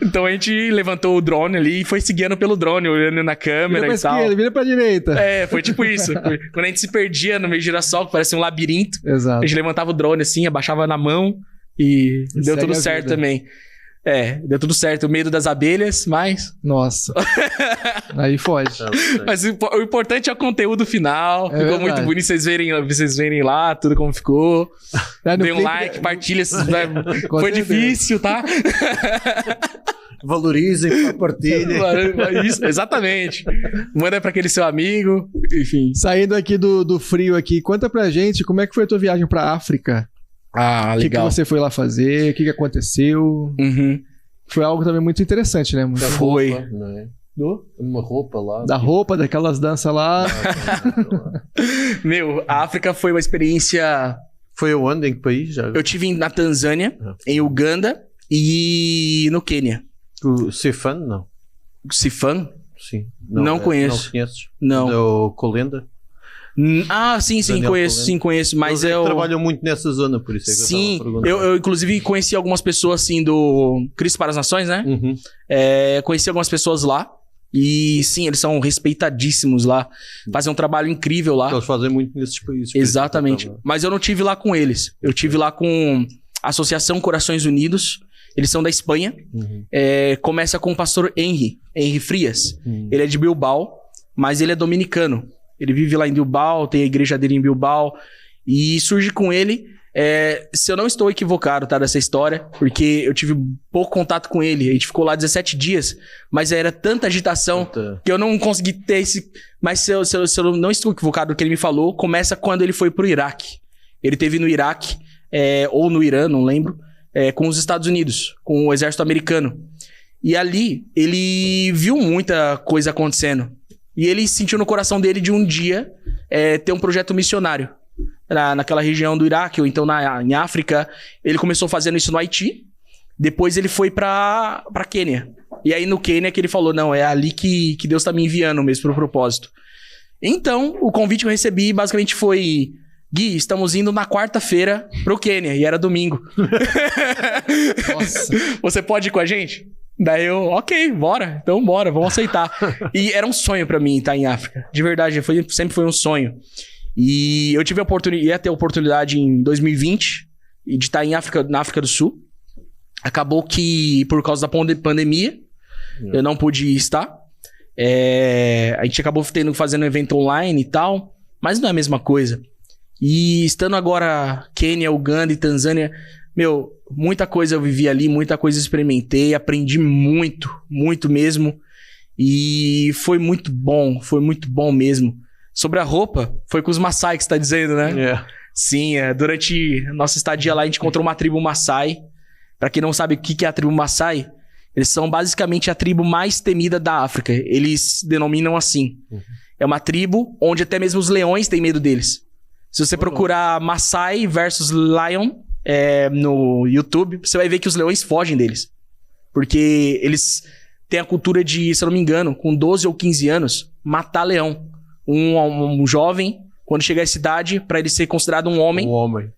Então a gente levantou o drone ali e foi seguindo pelo drone, olhando na câmera Vira e pra tal. esquerda, vira pra direita. É, foi tipo isso. Quando a gente se perdia no meio do girassol, que parecia um labirinto, Exato. a gente levantava o drone assim, abaixava na mão e deu segue tudo a certo vida. também. É, deu tudo certo. O medo das abelhas, mas... Nossa. Aí foge. Mas o importante é o conteúdo final. Ficou verdade. muito bonito vocês verem lá tudo como ficou. É, no Dê um clipe- like, partilha. Com Foi certeza. difícil, tá? Valorizem, partilhem. Isso, exatamente. Manda pra aquele seu amigo. Enfim. Saindo aqui do frio aqui, conta pra gente como é que foi a tua viagem pra África. Ah, O que legal. você foi lá fazer? O que aconteceu? Uhum. Foi algo também muito interessante, né? Muito Foi. Roupa, não é? do- Uma roupa lá. da roupa, daquelas danças lá. Meu, a África foi uma experiência... Foi aonde? Em que país? Já? Eu tive na Tanzânia, em Uganda e no Quênia. O Cefan? Não. Sifan? Sim. Não conheço. Não conheces? Não. Do Colenda? Ah, sim, Daniel conheço, Colenda. sim, conheço. Mas Eles é que eu... trabalham muito nessa zona, por isso é que Sim, eu estava a perguntar. eu inclusive conheci algumas pessoas assim do Cristo para as Nações, né? Uhum. Conheci algumas pessoas lá. E sim, eles são respeitadíssimos lá. Fazem um trabalho incrível lá. Eles fazem muito nesses países. por isso Exatamente. que eu tava- Mas eu não tive lá com eles. Eu tive lá com a Associação Corações Unidos. Eles são da Espanha. Uhum. Começa com o pastor Henry Frias. Uhum. Ele é de Bilbao, mas ele é dominicano. Ele vive lá em Bilbao, tem a igreja dele em Bilbao. E surge com ele, se eu não estou equivocado, tá, dessa história, porque eu tive pouco contato com ele. A gente ficou lá 17 dias, mas era tanta agitação Puta. que eu não consegui ter esse... Mas se eu não estou equivocado, o que ele me falou, começa quando ele foi pro Iraque. Ele teve no Iraque, ou no Irã, não lembro, com os Estados Unidos, com o exército americano. E ali, ele viu muita coisa acontecendo. E ele sentiu no coração dele de um dia ter um projeto missionário naquela região do Iraque, ou então em África. Ele começou fazendo isso no Haiti. Depois ele foi pra Quênia. E aí no Quênia que ele falou, não, é ali que Deus tá me enviando mesmo pro propósito. Então, o convite que eu recebi basicamente foi... Gui, estamos indo na quarta-feira pro Quênia. E era domingo. Nossa. Você pode ir com a gente? Daí eu, ok, bora. Então bora, vamos aceitar. E era um sonho pra mim estar em África. De verdade, sempre foi um sonho. E eu tive ia ter a oportunidade em 2020 de estar na África do Sul. Acabou que, por causa da pandemia, eu não pude estar. A gente acabou fazendo um evento online e tal, mas não é a mesma coisa. E estando agora Quênia, Uganda e Tanzânia, meu, muita coisa eu vivi ali, muita coisa eu experimentei, aprendi muito, muito mesmo. E foi muito bom mesmo. Sobre a roupa, foi com os Maasai que você tá dizendo, né? Sim, durante a nossa estadia lá, a gente encontrou uma tribo Maasai. Pra quem não sabe o que é a tribo Maasai, eles são basicamente a tribo mais temida da África. Eles denominam assim. É uma tribo onde até mesmo os leões têm medo deles. Se você procurar Maasai versus Lion no YouTube, você vai ver que os leões fogem deles. Porque eles têm a cultura de, se eu não me engano, com 12 ou 15 anos, matar leão. Um jovem, quando chega à idade, pra ele ser considerado um homem.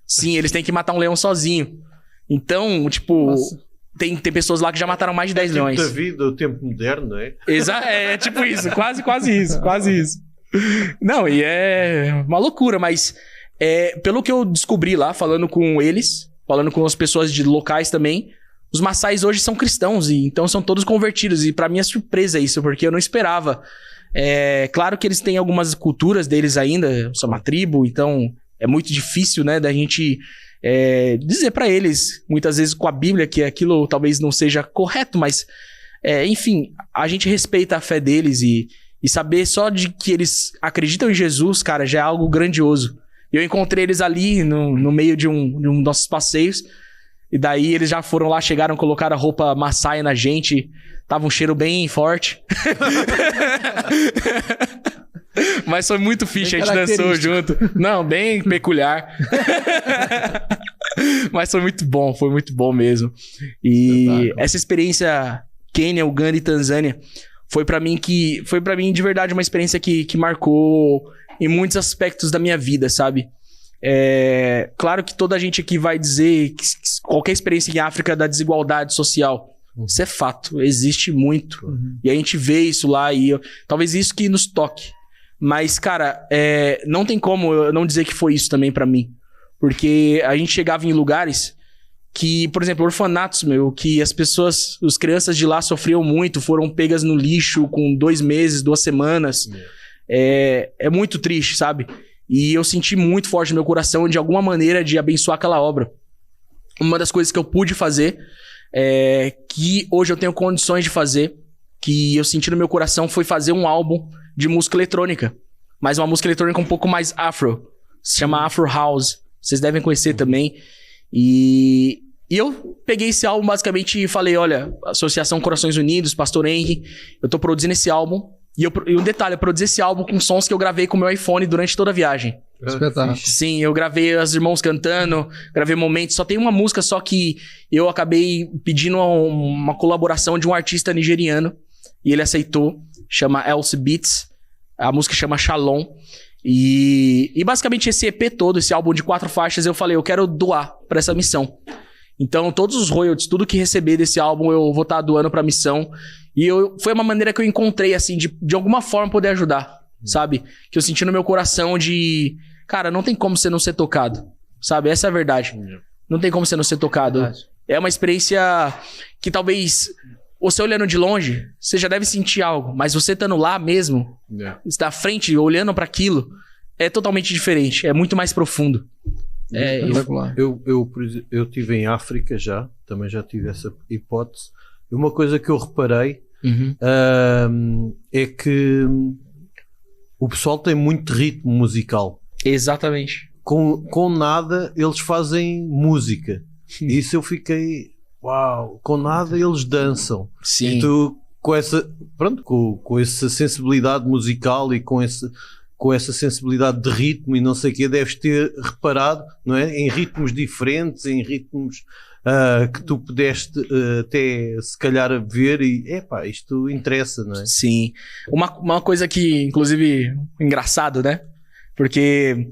Sim, eles têm que matar um leão sozinho. Então, tipo, tem pessoas lá que já mataram mais de 10 leões. Da vida, o tempo moderno, não é? É tipo isso, quase isso. Não, e é uma loucura, mas pelo que eu descobri lá, falando com eles, falando com as pessoas de locais também, os Maasais hoje são cristãos, e então são todos convertidos. E pra mim é surpresa isso, porque eu não esperava. Claro que eles têm algumas culturas deles ainda, são uma tribo, então é muito difícil, né, da gente dizer pra eles, muitas vezes com a Bíblia, que aquilo talvez não seja correto, mas enfim, a gente respeita a fé deles e saber só de que eles acreditam em Jesus, cara, já é algo grandioso. Eu encontrei eles ali no meio de um dos nossos passeios, e daí eles já foram lá, chegaram, colocaram a roupa Maasai na gente. Tava um cheiro bem forte. Mas foi muito fixe, a gente dançou junto. Não, bem peculiar. Mas foi muito bom mesmo. E essa experiência Quênia, Uganda e Tanzânia foi pra mim de verdade uma experiência que marcou em muitos aspectos da minha vida, sabe? Claro que toda a gente aqui vai dizer que qualquer experiência em África da desigualdade social. Isso é fato, existe muito. E a gente vê isso lá e talvez isso que nos toque. Mas, cara, não tem como eu não dizer que foi isso também pra mim. Porque a gente chegava em lugares que, por exemplo, orfanatos, que as crianças de lá sofriam muito, foram pegas no lixo com 2 meses, 2 semanas. É muito triste, sabe? E eu senti muito forte no meu coração de alguma maneira de abençoar aquela obra. Uma das coisas que eu pude fazer, que hoje eu tenho condições de fazer, que eu senti no meu coração, foi fazer um álbum de música eletrônica. Mas uma música eletrônica um pouco mais afro. Se chama Afro House. Vocês devem conhecer também. E eu peguei esse álbum basicamente e falei, olha, Associação Corações Unidos, Pastor Henry, eu tô produzindo esse álbum. E um detalhe, eu produzi esse álbum com sons que eu gravei com o meu iPhone durante toda a viagem. Espetáculo. Sim, eu gravei os irmãos cantando, gravei momentos. Só tem uma música só que eu acabei pedindo uma colaboração de um artista nigeriano. E ele aceitou, chama Else Beats. A música chama Shalom. E basicamente esse EP todo, esse álbum de 4 faixas, eu falei, eu quero doar pra essa missão. Então todos os royalties, tudo que receber desse álbum, eu vou estar doando pra missão. E foi uma maneira que eu encontrei, assim, de alguma forma poder ajudar, sabe? Que eu senti no meu coração de... Cara, não tem como você não ser tocado, sabe? Essa é a verdade. Não tem como você não ser tocado. É uma experiência que talvez... Você olhando de longe, você já deve sentir algo. Mas você estando lá mesmo, está à frente, olhando para aquilo, é totalmente diferente. É muito mais profundo. Eu estive em África também já tive essa hipótese. E uma coisa que eu reparei é que o pessoal tem muito ritmo musical. Exatamente. Com nada eles fazem música. Isso eu fiquei... Uau! Com nada eles dançam. Sim. E tu, com essa sensibilidade musical e com essa sensibilidade de ritmo e não sei o quê, deves ter reparado, não é? Em ritmos diferentes, em ritmos que tu pudeste até se calhar ver e isto interessa, não é? Sim. Uma coisa que, inclusive, engraçado, né? Porque,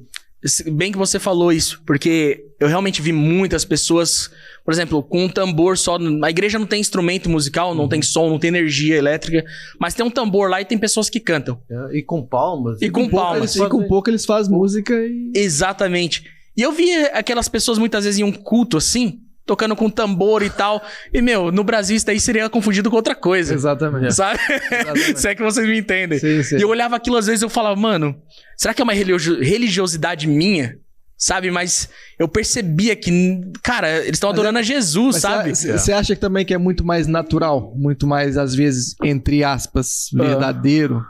bem que você falou isso, porque eu realmente vi muitas pessoas, por exemplo, com um tambor só. A igreja não tem instrumento musical, não tem som, não tem energia elétrica, mas tem um tambor lá e tem pessoas que cantam. E com palmas. E com pouco eles fazem música e... Exatamente. E eu vi aquelas pessoas muitas vezes em um culto assim, tocando com tambor e tal. E, no Brasil isso daí seria confundido com outra coisa. Exatamente. Sabe? Exatamente. Se é que vocês me entendem. Sim. E eu olhava aquilo às vezes e eu falava, mano, será que é uma religiosidade minha? sabe? Mas eu percebia que, cara, eles estão adorando a Jesus, Mas sabe? Você acha que também que é muito mais natural? Muito mais, às vezes, entre aspas, verdadeiro?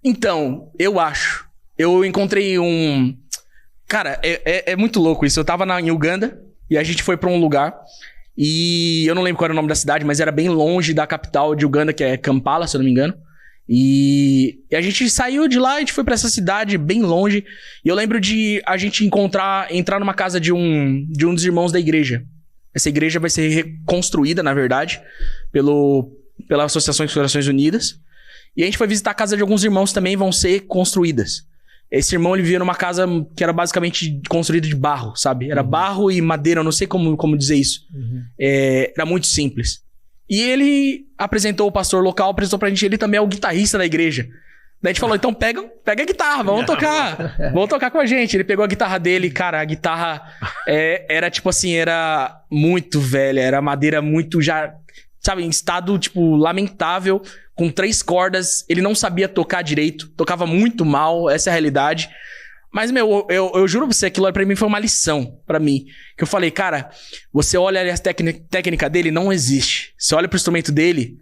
Então, eu acho. Eu encontrei um... Cara, é muito louco isso. Eu tava em Uganda e a gente foi pra um lugar e eu não lembro qual era o nome da cidade, mas era bem longe da capital de Uganda, que é Kampala, se eu não me engano. E a gente saiu de lá, a gente foi pra essa cidade bem longe. E eu lembro de a gente entrar numa casa de um dos irmãos da igreja. Essa igreja vai ser reconstruída, na verdade, pela Associação de Nações Unidas. E a gente foi visitar a casa de alguns irmãos também, vão ser construídas. Esse irmão, ele vivia numa casa que era basicamente construída de barro, sabe? Era barro e madeira, eu não sei como dizer isso. Era muito simples. E ele apresentou, o pastor local apresentou pra gente, ele também é o guitarrista da igreja. Daí a gente falou, então pega a guitarra, vamos tocar com a gente. Ele pegou a guitarra dele, cara, a guitarra era tipo assim, era muito velha, era madeira muito já, sabe, em estado tipo lamentável, com 3 cordas, ele não sabia tocar direito, tocava muito mal, essa é a realidade. Mas, meu, eu juro pra você, aquilo pra mim foi uma lição pra mim. Que eu falei, cara, você olha ali a técnica dele, não existe. Você olha pro instrumento dele,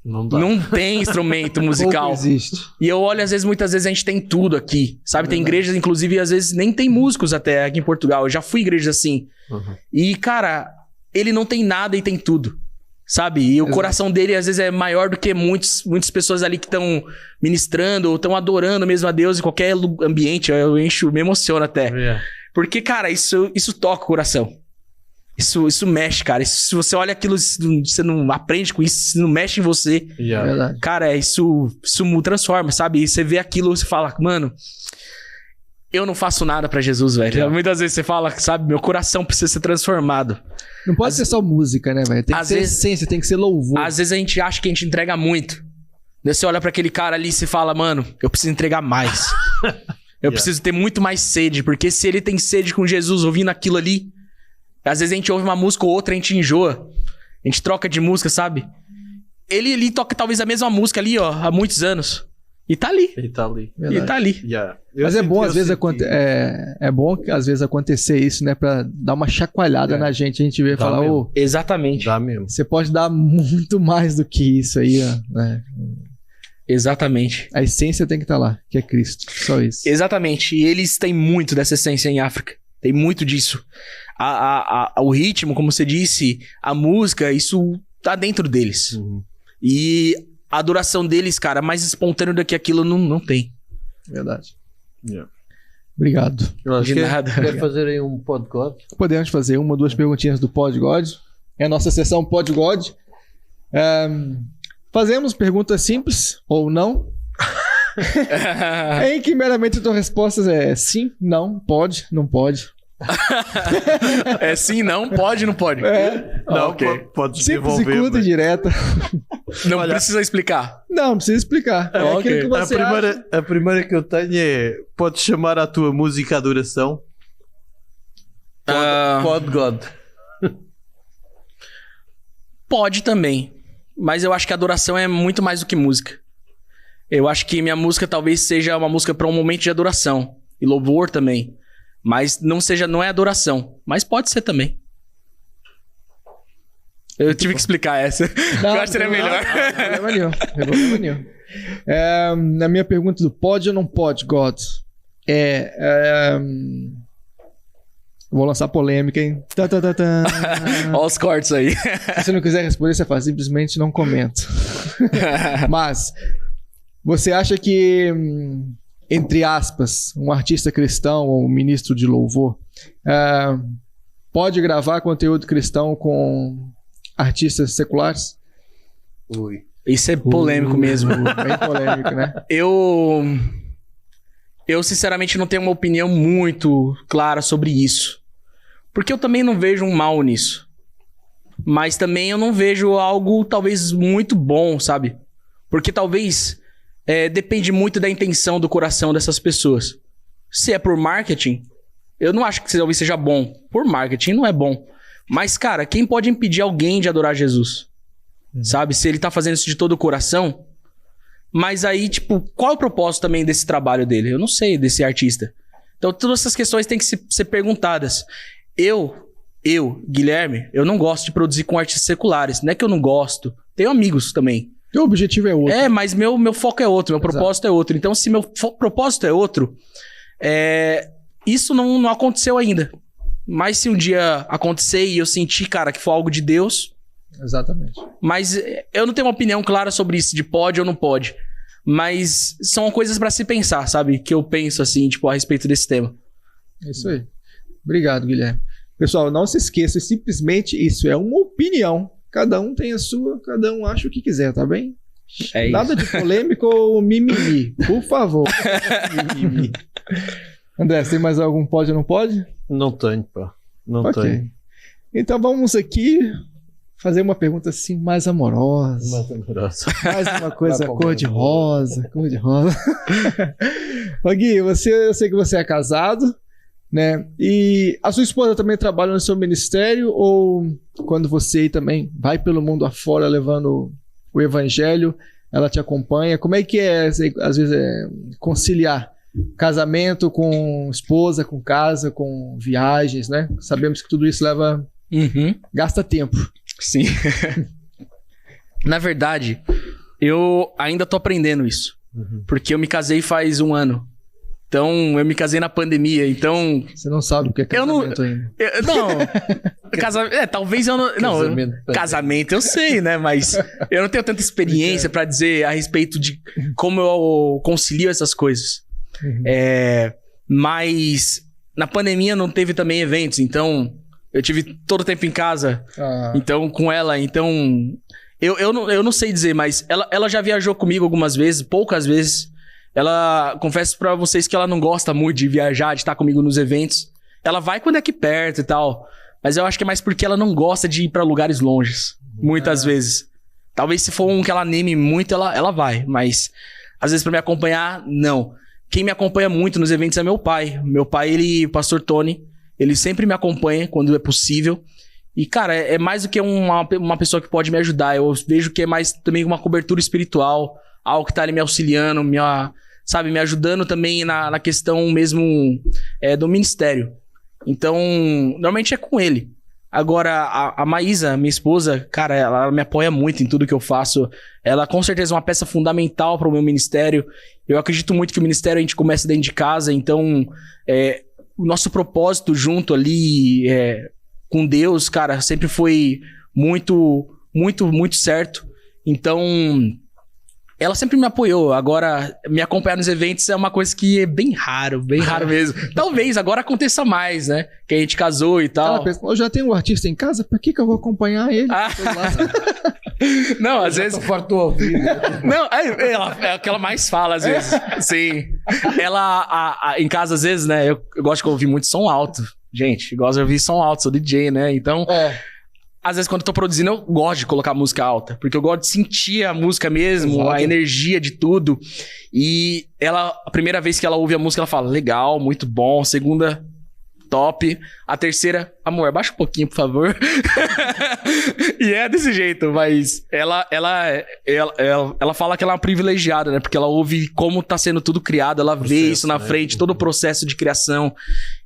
não tem instrumento musical. Pouco existe. E eu olho, muitas vezes a gente tem tudo aqui, sabe? Tem igrejas, inclusive, às vezes nem tem músicos até aqui em Portugal. Eu já fui em igrejas assim. E, cara, ele não tem nada e tem tudo. Sabe? E o coração dele, às vezes, é maior do que muitas pessoas ali que estão ministrando ou estão adorando mesmo a Deus em qualquer ambiente. Eu me emociono até. Porque, cara, isso toca o coração. Isso mexe, cara. Se você olha aquilo, você não aprende com isso, se não mexe em você. Verdade. Cara, isso transforma, sabe? E você vê aquilo, você fala, mano, eu não faço nada pra Jesus, velho. Muitas vezes você fala, sabe, meu coração precisa ser transformado. Não pode ser só música, né, velho? Tem que ser essência, tem que ser louvor. Às vezes a gente acha que a gente entrega muito. Daí você olha pra aquele cara ali e você fala, mano, eu preciso entregar mais. Eu preciso ter muito mais sede, porque se ele tem sede com Jesus ouvindo aquilo ali, às vezes a gente ouve uma música ou outra, a gente enjoa. A gente troca de música, sabe? Ele toca talvez a mesma música ali, ó, há muitos anos. E tá ali. Verdade. E tá ali. Mas é bom, às vezes, é bom que às vezes acontecer isso, né? Pra dar uma chacoalhada na gente. A gente vê e falar, exatamente. Dá mesmo. Você pode dar muito mais do que isso aí, ó, né? Exatamente. A essência tem que estar lá, que é Cristo. Só isso. Exatamente. E eles têm muito dessa essência em África. Tem muito disso. O ritmo, como você disse, a música, isso tá dentro deles. E a adoração deles, cara, mais espontâneo do que aquilo não tem. Verdade. Obrigado. De nada. Quer fazer aí um podcast? Podemos fazer 1 ou 2 perguntinhas do Pod God. É a nossa sessão Pod God. Fazemos perguntas simples ou não. Em que meramente a tua resposta é sim, não, pode, não pode. É sim, não, pode, não pode. Não, ok. pode Simples e curta e direta. Não precisa explicar. Não precisa explicar. É aquilo que você acha. A primeira que eu tenho é: podes chamar a tua música adoração? Pod God. Pode também. Mas eu acho que a adoração é muito mais do que música. Eu acho que minha música talvez seja uma música para um momento de adoração. E louvor também. Mas não é adoração. Mas pode ser também. Eu tive que explicar essa. Eu acho que seria melhor. Problema nenhum. Na minha pergunta do pode ou não pode, God? Vou lançar polêmica, hein? Olha os cortes aí. Se você não quiser responder, você faz. Simplesmente não comenta. Mas, você acha que, entre aspas, um artista cristão ou um ministro de louvor pode gravar conteúdo cristão com artistas seculares? Isso é polêmico mesmo. Bem polêmico, né? Eu sinceramente não tenho uma opinião muito clara sobre isso. Porque eu também não vejo um mal nisso. Mas também eu não vejo algo talvez muito bom, sabe? Porque talvez depende muito da intenção do coração dessas pessoas. Se é por marketing, eu não acho que talvez seja bom. Por marketing não é bom. Mas, cara, quem pode impedir alguém de adorar Jesus? Sabe? Se ele tá fazendo isso de todo o coração. Mas aí, tipo, qual é o propósito também desse trabalho dele? Eu não sei, desse artista. Então, todas essas questões têm que ser perguntadas. Eu, Guilherme, eu não gosto de produzir com artistas seculares. Não é que eu não gosto. Tenho amigos também. Teu objetivo é outro. Mas meu foco é outro, meu propósito é outro. Então, se meu propósito é outro, isso não aconteceu ainda. Mas se um dia acontecer e eu sentir, cara, que foi algo de Deus... Exatamente. Mas eu não tenho uma opinião clara sobre isso, de pode ou não pode. Mas são coisas pra se pensar, sabe? Que eu penso, assim, tipo, a respeito desse tema. É isso aí. Obrigado, Guilherme. Pessoal, não se esqueça, simplesmente isso é uma opinião. Cada um tem a sua, cada um acha o que quiser, tá bem? É Nada de polêmico ou mimimi, por favor. Mimimi. André, você tem mais algum pode ou não pode? Não tenho, pá. Não Ok. tenho. Então vamos aqui fazer uma pergunta assim mais amorosa. Mais amorosa. Mais uma coisa Vai, cor-de-rosa. Ô Gui, eu sei que você é casado, né? E a sua esposa também trabalha no seu ministério ou quando você também vai pelo mundo afora levando o evangelho, ela te acompanha? Como é que é, às vezes, conciliar casamento com esposa, com casa, com viagens, né? Sabemos que tudo isso gasta tempo. Sim. Na verdade, eu ainda tô aprendendo isso. Porque eu me casei faz 1 ano. Então, eu me casei na pandemia, então... Você não sabe o que é casamento ainda. Talvez eu não... Casamento eu sei, né? Mas eu não tenho tanta experiência pra dizer a respeito de como eu concilio essas coisas. Mas na pandemia não teve também eventos, então eu tive todo o tempo em casa, então com ela, então eu não sei dizer, mas ela já viajou comigo algumas vezes, poucas vezes. Ela, confesso pra vocês que ela não gosta muito de viajar, de estar comigo nos eventos. Ela vai quando é aqui perto e tal, mas eu acho que é mais porque ela não gosta de ir pra lugares longes, muitas vezes. Talvez se for um que ela anime muito, ela vai, mas às vezes pra me acompanhar, não. Quem me acompanha muito nos eventos é meu pai. Meu pai, o pastor Tony, ele sempre me acompanha quando é possível. E, cara, é mais do que uma pessoa que pode me ajudar. Eu vejo que é mais também uma cobertura espiritual, algo que tá ali me auxiliando, me ajudando também na questão mesmo do ministério. Então, normalmente é com ele. Agora, a Maísa, minha esposa, cara, ela me apoia muito em tudo que eu faço. Ela, com certeza, é uma peça fundamental para o meu ministério. Eu acredito muito que o ministério a gente começa dentro de casa. Então, o nosso propósito junto ali com Deus, cara, sempre foi muito, muito, muito certo. Então, ela sempre me apoiou. Agora, me acompanhar nos eventos é uma coisa que é bem raro mesmo. Talvez agora aconteça mais, né? Que a gente casou e tal. Ela pensa, eu já tenho um artista em casa, pra que eu vou acompanhar ele? Não, às vezes... Não, é o que ela mais fala, às vezes. Sim. Ela, em casa, às vezes, né? Eu gosto de ouvir muito som alto. Gente, eu gosto de ouvir som alto, sou DJ, né? Então... Às vezes, quando eu tô produzindo, eu gosto de colocar música alta. Porque eu gosto de sentir a música mesmo, exato, a energia de tudo. E ela, a primeira vez que ela ouve a música, ela fala, legal, muito bom. Segunda, top. A terceira, amor, abaixa um pouquinho, por favor. E é desse jeito, mas ela fala que ela é uma privilegiada, né? Porque ela ouve como tá sendo tudo criado, ela vê isso na frente, todo o processo de criação.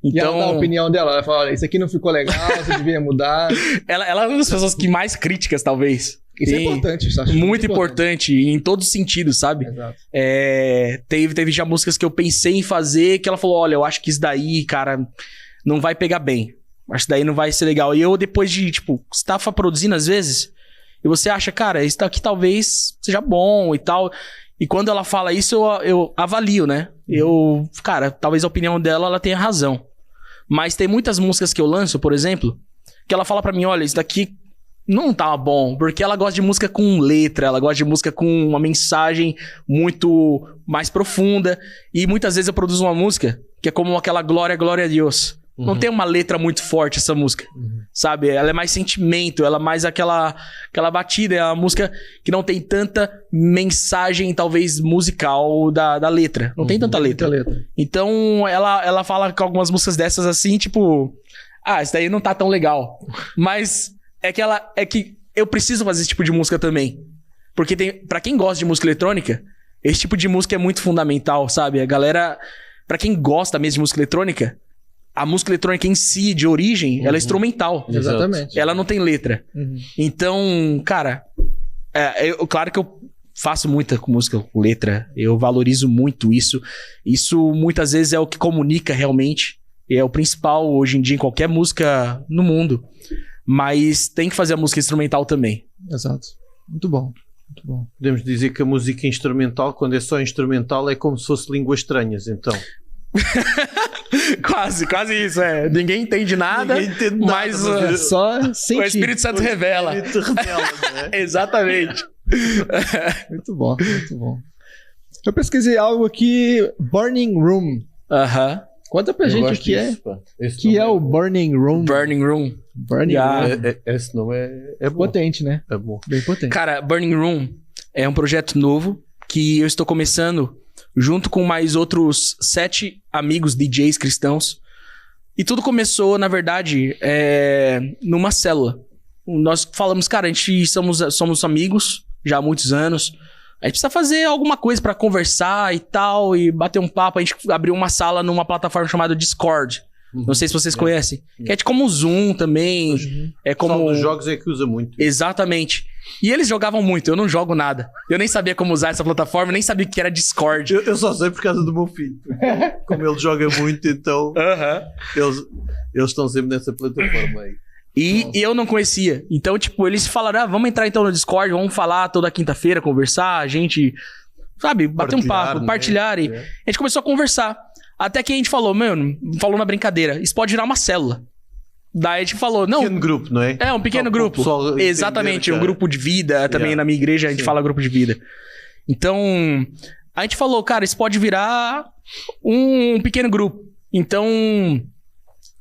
Então, e ela dá a opinião dela, ela fala, isso aqui não ficou legal, você devia mudar. Ela é uma das pessoas que mais críticas, talvez. Isso é importante, isso acho muito importante, em todos os sentidos, sabe? Exato. Teve já músicas que eu pensei em fazer, que ela falou, olha, eu acho que isso daí, cara, não vai pegar bem. Acho que daí não vai ser legal. E eu, depois de, você tá produzindo às vezes, e você acha, cara, isso daqui talvez seja bom e tal. E quando ela fala isso, eu avalio, né? Cara, talvez a opinião dela, ela tenha razão. Mas tem muitas músicas que eu lanço, por exemplo, que ela fala pra mim, olha, isso daqui não tá bom. Porque ela gosta de música com letra, ela gosta de música com uma mensagem muito mais profunda. E muitas vezes eu produzo uma música que é como aquela Glória, Glória a Deus. Não tem uma letra muito forte essa música, sabe? Ela é mais sentimento, ela é mais aquela batida, é uma música que não tem tanta mensagem, talvez, musical da letra. Não tem tanta letra. Então, ela fala com algumas músicas dessas assim, tipo... isso daí não tá tão legal. Mas é que eu preciso fazer esse tipo de música também. Porque pra quem gosta de música eletrônica, esse tipo de música é muito fundamental, sabe? A galera... pra quem gosta mesmo de música eletrônica, a música eletrônica em si, de origem, ela é instrumental. Exatamente. Ela não tem letra. Uhum. Então, cara, claro que eu faço muita música com letra. Eu valorizo muito isso. Isso muitas vezes é o que comunica realmente. É o principal hoje em dia em qualquer música no mundo. Mas tem que fazer a música instrumental também. Exato. Muito bom. Muito bom. Podemos dizer que a música instrumental, quando é só instrumental, é como se fosse línguas estranhas, então. Quase isso, Ninguém entende nada, Ninguém entende nada, mas É só sentir. o Espírito Santo revela. Te revela, não é? Exatamente. Muito bom, muito bom. Eu pesquisei algo aqui, Burning Room. Aham. Conta pra Eu gente o gosto que disso, pá. Esse que nome é o Burning Room. Burning Room. Burning Ah. Room. Esse nome é bom. Potente, né? É bom. Bem potente. Cara, Burning Room é um projeto novo que eu estou começando junto com mais outros 7 amigos DJs cristãos. E tudo começou, na verdade, numa célula. Nós falamos, cara, a gente somos amigos já há muitos anos. A gente precisa fazer alguma coisa pra conversar e tal, e bater um papo. A gente abriu uma sala numa plataforma chamada Discord. Não sei se vocês conhecem. Que é como o Zoom também. É Como como... dos jogos é que usa muito. Exatamente. E eles jogavam muito, eu não jogo nada. Eu nem sabia como usar essa plataforma, nem sabia que era Discord. Eu só sei por causa do meu filho. Como ele joga muito, então Aham. eles estão sempre nessa plataforma aí. E eu não conhecia. Então, tipo, eles falaram, vamos entrar então no Discord, vamos falar toda quinta-feira, conversar, a gente, sabe, bater um papo, né? partilhar. E a gente começou a conversar. Até que a gente falou, falou na brincadeira, isso pode virar uma célula. Daí a gente falou, não... Pequeno grupo, não é? É, um pequeno Só para o grupo. pessoal entender, Exatamente, um cara. grupo de vida. Também na minha igreja a gente fala grupo de vida. Então, a gente falou, cara, isso pode virar um pequeno grupo. Então,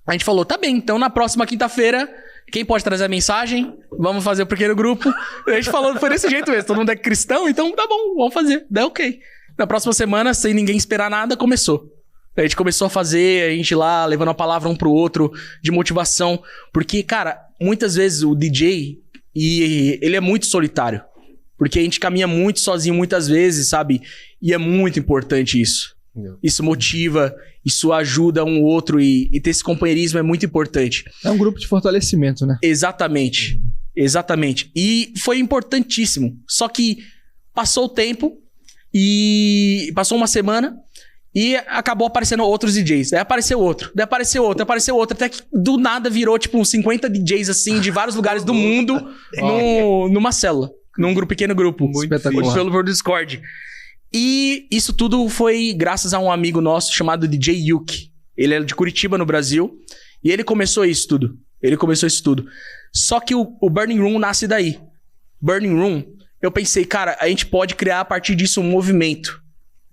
a gente falou, tá bem, então na próxima quinta-feira, quem pode trazer a mensagem? Vamos fazer o pequeno grupo. A gente falou, foi desse jeito mesmo, todo mundo é cristão, então tá bom, vamos fazer. Daí ok. Na próxima semana, sem ninguém esperar nada, começou. A gente começou a fazer, a gente lá, levando a palavra um pro outro, de motivação. Porque, cara, muitas vezes o DJ, ele é muito solitário. Porque a gente caminha muito sozinho muitas vezes, sabe? E é muito importante isso. Isso motiva, isso ajuda um outro e ter esse companheirismo é muito importante. É um grupo de fortalecimento, né? Exatamente. Exatamente. E foi importantíssimo. Só que passou o tempo e passou uma semana e acabou aparecendo outros DJs. Daí apareceu outro, daí apareceu outro, apareceu outro. Até que do nada virou tipo uns 50 DJs assim, de vários lugares do mundo, numa célula. Num pequeno grupo. Muito espetacular. Pelo Discord. E isso tudo foi graças a um amigo nosso chamado DJ Yuki. Ele é de Curitiba, no Brasil. E ele começou isso tudo. Só que o Burning Room nasce daí. Burning Room, eu pensei, cara, a gente pode criar a partir disso um movimento.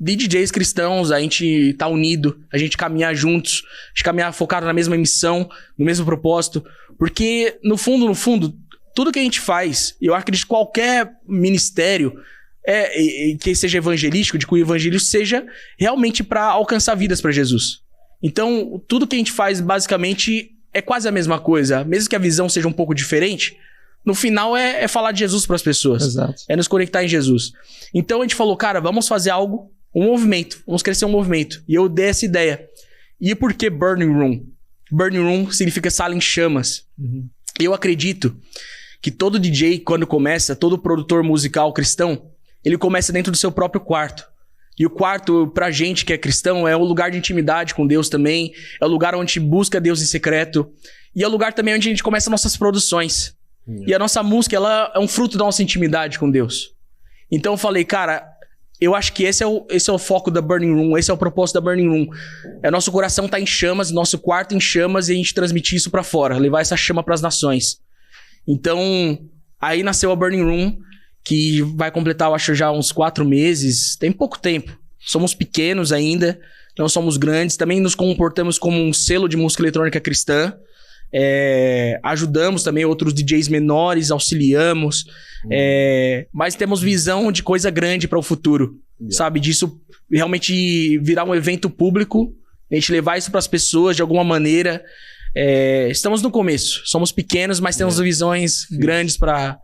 De DJs cristãos, a gente tá unido, a gente caminhar juntos, a gente caminhar focado na mesma missão, no mesmo propósito. Porque, no fundo, tudo que a gente faz, eu acredito que qualquer ministério que seja evangelístico, de que o evangelho seja realmente para alcançar vidas para Jesus. Então, tudo que a gente faz, basicamente, é quase a mesma coisa. Mesmo que a visão seja um pouco diferente, no final é falar de Jesus para as pessoas. Exato. É nos conectar em Jesus. Então, a gente falou, cara, vamos fazer algo, um movimento. Vamos crescer um movimento. E eu dei essa ideia. E por que Burning Room? Burning Room significa sala em chamas. Eu acredito que todo DJ, quando começa, todo produtor musical cristão, ele começa dentro do seu próprio quarto. E o quarto, pra gente que é cristão, é o lugar de intimidade com Deus também. É o lugar onde a gente busca Deus em secreto. E é o lugar também onde a gente começa nossas produções. E a nossa música, ela é um fruto da nossa intimidade com Deus. Então eu falei, cara, eu acho que esse é o foco da Burning Room, esse é o propósito da Burning Room. Nosso coração tá em chamas, nosso quarto em chamas, e a gente transmitir isso pra fora, levar essa chama pras nações. Então, aí nasceu a Burning Room, que vai completar, eu acho, já uns 4 meses. Tem pouco tempo. Somos pequenos ainda, não somos grandes. Também nos comportamos como um selo de música eletrônica cristã. Ajudamos também outros DJs menores, auxiliamos. Mas temos visão de coisa grande para o futuro. Sabe? Disso realmente virar um evento público. A gente levar isso para as pessoas de alguma maneira. Estamos no começo. Somos pequenos, mas temos visões grandes para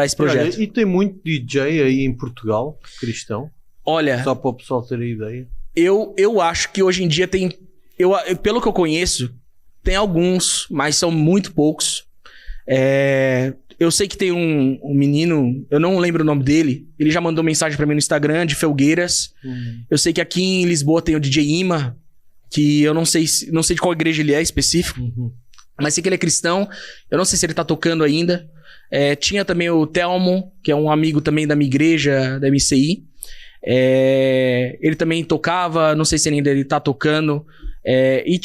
esse projeto. Olha, e tem muito DJ aí em Portugal, cristão? Olha, Só para o pessoal ter a ideia. Eu acho que hoje em dia tem... pelo que eu conheço, tem alguns, mas são muito poucos. Eu sei que tem um menino, eu não lembro o nome dele, ele já mandou mensagem pra mim no Instagram, de Felgueiras. Eu sei que aqui em Lisboa tem o DJ Ima, que eu não sei de qual igreja ele é específico, mas sei que ele é cristão. Eu não sei se ele tá tocando ainda. Tinha também o Telmo, que é um amigo também da minha igreja, da MCI. Ele também tocava, não sei se ainda ele tá tocando. E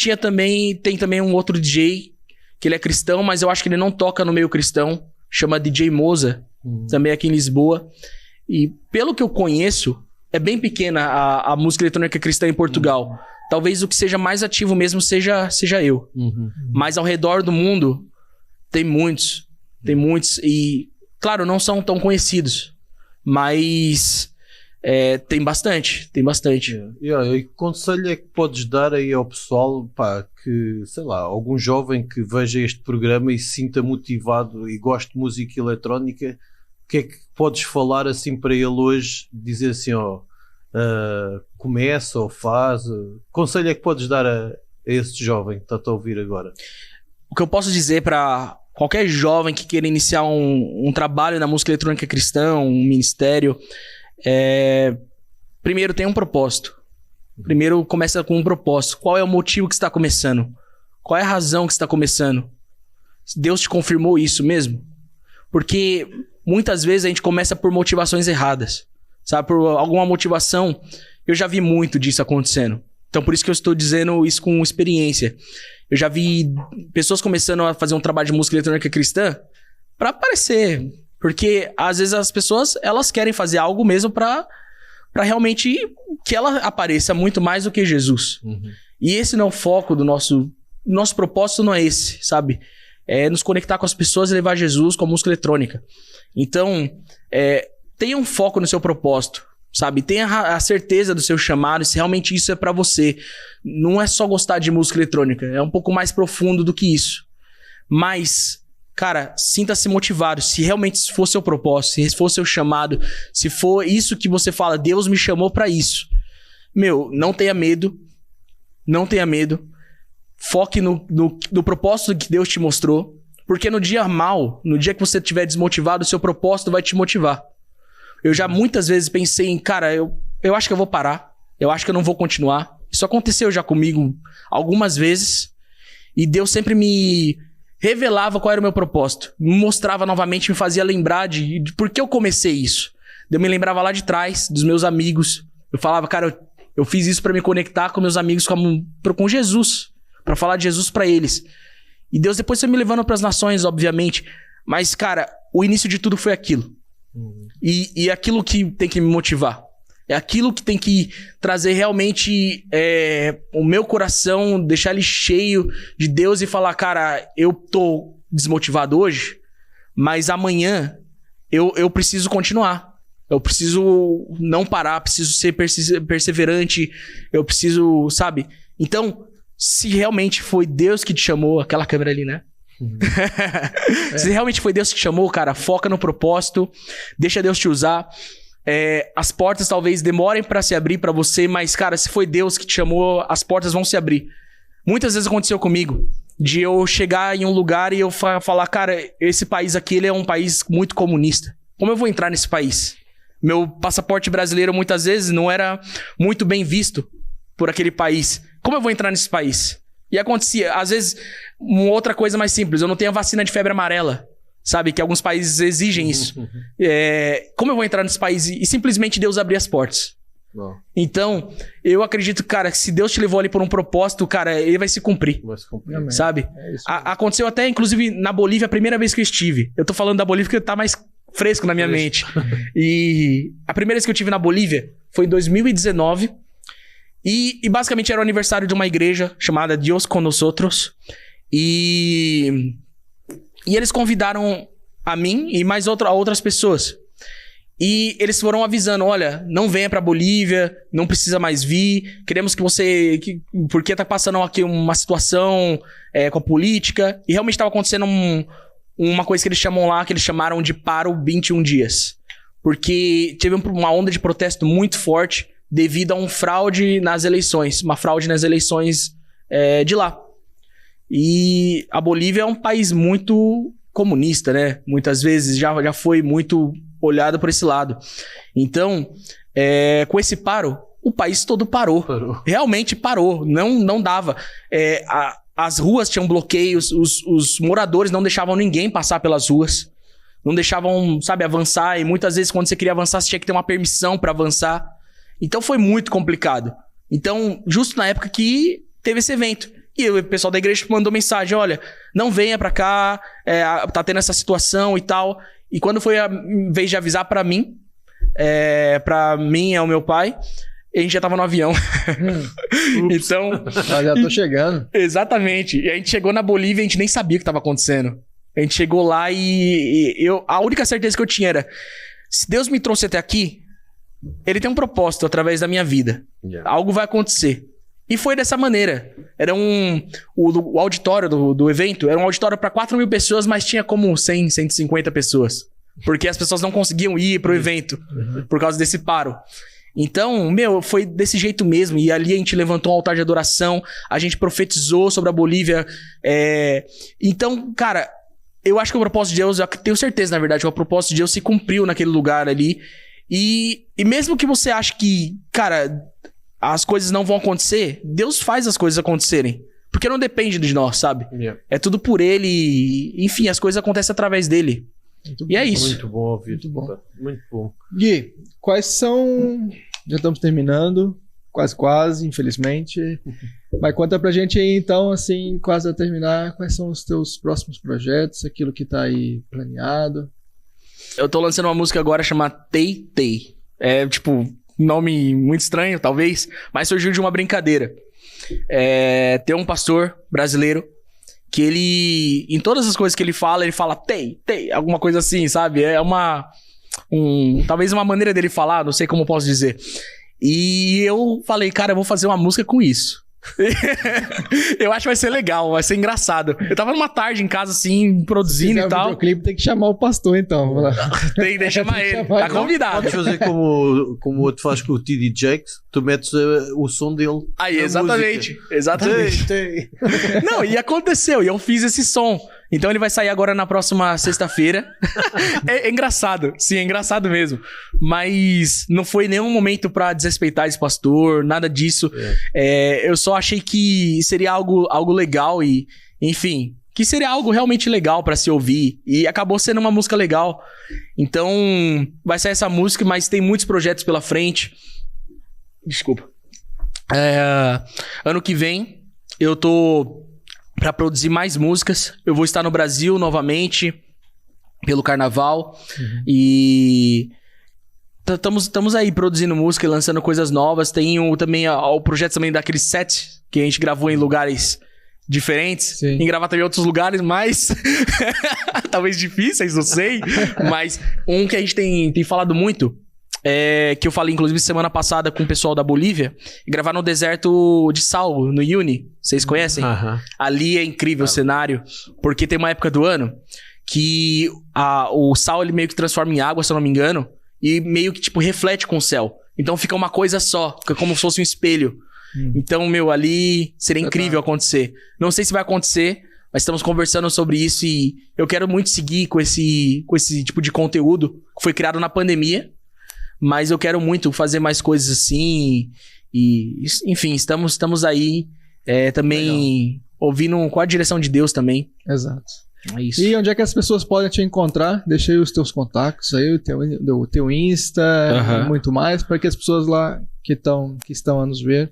tem também um outro DJ, que ele é cristão, mas eu acho que ele não toca no meio cristão. Chama DJ Moza, também aqui em Lisboa. E pelo que eu conheço, é bem pequena a música eletrônica cristã em Portugal. Talvez o que seja mais ativo mesmo seja eu. Mas ao redor do mundo, tem muitos. Tem muitos e, claro, não são tão conhecidos. Mas tem bastante. E que conselho é que podes dar aí ao pessoal, que, sei lá, algum jovem que veja este programa e se sinta motivado e goste de música eletrónica, o que é que podes falar assim para ele hoje? Dizer assim, começa ou faz? Conselho é que podes dar a esse jovem que está a ouvir agora? O que eu posso dizer para qualquer jovem que queira iniciar um trabalho na música eletrônica cristã, um ministério... Primeiro, tem um propósito. Primeiro, começa com um propósito. Qual é o motivo que você está começando? Qual é a razão que você está começando? Deus te confirmou isso mesmo? Porque muitas vezes a gente começa por motivações erradas. Sabe? Por alguma motivação. Eu já vi muito disso acontecendo. Então, por isso que eu estou dizendo isso com experiência. Eu já vi pessoas começando a fazer um trabalho de música eletrônica cristã para aparecer. Porque, às vezes, as pessoas, elas querem fazer algo mesmo pra realmente que ela apareça muito mais do que Jesus. E esse não é o foco do nosso propósito, não é esse, sabe? É nos conectar com as pessoas e levar Jesus com a música eletrônica. Então, tenha um foco no seu propósito, sabe? Tenha a certeza do seu chamado, se realmente isso é pra você. Não é só gostar de música eletrônica, é um pouco mais profundo do que isso. Mas... cara, sinta-se motivado. Se realmente for seu propósito, se for seu chamado, se for isso que você fala, Deus me chamou pra isso. Não tenha medo. Não tenha medo. Foque no propósito que Deus te mostrou. Porque no dia mal, no dia que você estiver desmotivado, o seu propósito vai te motivar. Eu já muitas vezes pensei em, cara, eu acho que eu vou parar. Eu acho que eu não vou continuar. Isso aconteceu já comigo algumas vezes. E Deus sempre me... revelava qual era o meu propósito, me mostrava novamente, me fazia lembrar de por que eu comecei isso. Eu me lembrava lá de trás, dos meus amigos. Eu falava, cara, eu fiz isso pra me conectar com meus amigos, com Jesus, pra falar de Jesus pra eles. E Deus depois foi me levando pras nações, obviamente. Mas, cara, o início de tudo foi aquilo. E aquilo que tem que me motivar. É aquilo que tem que trazer realmente o meu coração, deixar ele cheio de Deus e falar, cara, eu tô desmotivado hoje, mas amanhã eu preciso continuar. Eu preciso não parar, preciso ser perseverante, eu preciso, sabe? Então, se realmente foi Deus que te chamou, aquela câmera ali, né? Se realmente foi Deus que te chamou, cara, foca no propósito, deixa Deus te usar. As portas talvez demorem pra se abrir pra você, mas, cara, se foi Deus que te chamou, as portas vão se abrir. Muitas vezes aconteceu comigo, de eu chegar em um lugar e eu falar, cara, esse país aqui, ele é um país muito comunista. Como eu vou entrar nesse país? Meu passaporte brasileiro, muitas vezes, não era muito bem visto por aquele país. Como eu vou entrar nesse país? E acontecia, às vezes, uma outra coisa mais simples, eu não tenho a vacina de febre amarela. Sabe, que alguns países exigem isso. Como eu vou entrar nesse país? E simplesmente Deus abrir as portas. Então, eu acredito, cara, que se Deus te levou ali por um propósito, cara, ele vai se cumprir. Sabe? Aconteceu até, inclusive, na Bolívia, a primeira vez que eu estive. Eu tô falando da Bolívia porque tá mais fresco na minha mente. E a primeira vez que eu estive na Bolívia foi em 2019. E basicamente era o aniversário de uma igreja chamada Dios con Nosotros. E eles convidaram a mim e mais outras pessoas. E eles foram avisando, olha, não venha pra Bolívia, não precisa mais vir, queremos que você... porque tá passando aqui uma situação com a política. E realmente estava acontecendo uma coisa que eles chamam lá, que eles chamaram de paro 21 dias. Porque teve uma onda de protesto muito forte devido a uma fraude nas eleições de lá. E a Bolívia é um país muito comunista, né? Muitas vezes já foi muito olhado por esse lado. Então, com esse paro, o país todo parou. Realmente parou. Não dava. As ruas tinham bloqueios, os moradores não deixavam ninguém passar pelas ruas. Não deixavam, sabe, avançar. E muitas vezes, quando você queria avançar, você tinha que ter uma permissão para avançar. Então, foi muito complicado. Então, justo na época que teve esse evento. E o pessoal da igreja mandou mensagem, olha, não venha pra cá, tá tendo essa situação e tal. E quando foi a vez de avisar pra mim e ao meu pai, a gente já tava no avião. Então... já tô chegando. Exatamente. E a gente chegou na Bolívia e a gente nem sabia o que tava acontecendo. A gente chegou lá a única certeza que eu tinha era, se Deus me trouxe até aqui, Ele tem um propósito através da minha vida. Algo vai acontecer. E foi dessa maneira. Era o auditório do evento era um auditório para 4.000 pessoas, mas tinha como 100, 150 pessoas. Porque as pessoas não conseguiam ir pro evento por causa desse paro. Então, foi desse jeito mesmo. E ali a gente levantou um altar de adoração, a gente profetizou sobre a Bolívia. Então, cara, eu acho que o propósito de Deus, eu tenho certeza, na verdade, que o propósito de Deus se cumpriu naquele lugar ali. E mesmo que você ache que, cara, as coisas não vão acontecer, Deus faz as coisas acontecerem. Porque não depende de nós, sabe? É tudo por Ele. Enfim, as coisas acontecem através dele. E é isso. Muito bom ouvir. Muito bom. Muito bom. Gui, quais são... Já estamos terminando. Quase, infelizmente. Mas conta pra gente aí, então, assim, quase a terminar, quais são os teus próximos projetos, aquilo que tá aí planeado. Eu tô lançando uma música agora chamada Tei Tei. É, tipo... nome muito estranho, talvez, mas surgiu de uma brincadeira. Tem um pastor brasileiro que ele, em todas as coisas que ele fala tei, alguma coisa assim, sabe? Talvez uma maneira dele falar, não sei como eu posso dizer. E eu falei, cara, eu vou fazer uma música com isso. Eu acho que vai ser legal, vai ser engraçado. Eu tava numa tarde em casa, assim, produzindo e tal. O videoclipe tem que chamar o pastor, então. Tem que chamar ele, tá convidado. Podes fazer como o outro faz com o TD Jakes, tu metes o som dele. Aí, exatamente. Tem. Não, e aconteceu, e eu fiz esse som. Então ele vai sair agora na próxima sexta-feira. É engraçado, sim, é engraçado mesmo. Mas não foi nenhum momento pra desrespeitar esse pastor, nada disso. Eu só achei que seria algo legal e, enfim, que seria algo realmente legal pra se ouvir. E acabou sendo uma música legal. Então vai sair essa música, mas tem muitos projetos pela frente. Desculpa. Ano que vem eu tô... pra produzir mais músicas. Eu vou estar no Brasil novamente, pelo carnaval. E estamos aí produzindo música e lançando coisas novas. Tem também o projeto também daqueles sets que a gente gravou em lugares diferentes. Sim. Em gravar também em outros lugares mais talvez difíceis, não sei. Mas um que a gente tem falado muito, que eu falei inclusive semana passada com o pessoal da Bolívia, gravar no deserto de sal, no Uyuni. Vocês conhecem? Ali é incrível o cenário, porque tem uma época do ano que o sal ele meio que transforma em água, se eu não me engano, e meio que tipo reflete com o céu. Então fica uma coisa só, fica como se fosse um espelho. Então, ali seria incrível acontecer. Não sei se vai acontecer, mas estamos conversando sobre isso e eu quero muito seguir com esse tipo de conteúdo que foi criado na pandemia. Mas eu quero muito fazer mais coisas assim. E enfim, estamos aí também ouvindo com a direção de Deus também. Exato. É isso. E onde é que as pessoas podem te encontrar? Deixa aí os teus contatos aí, o teu Insta e muito mais, para que as pessoas lá que estão a nos ver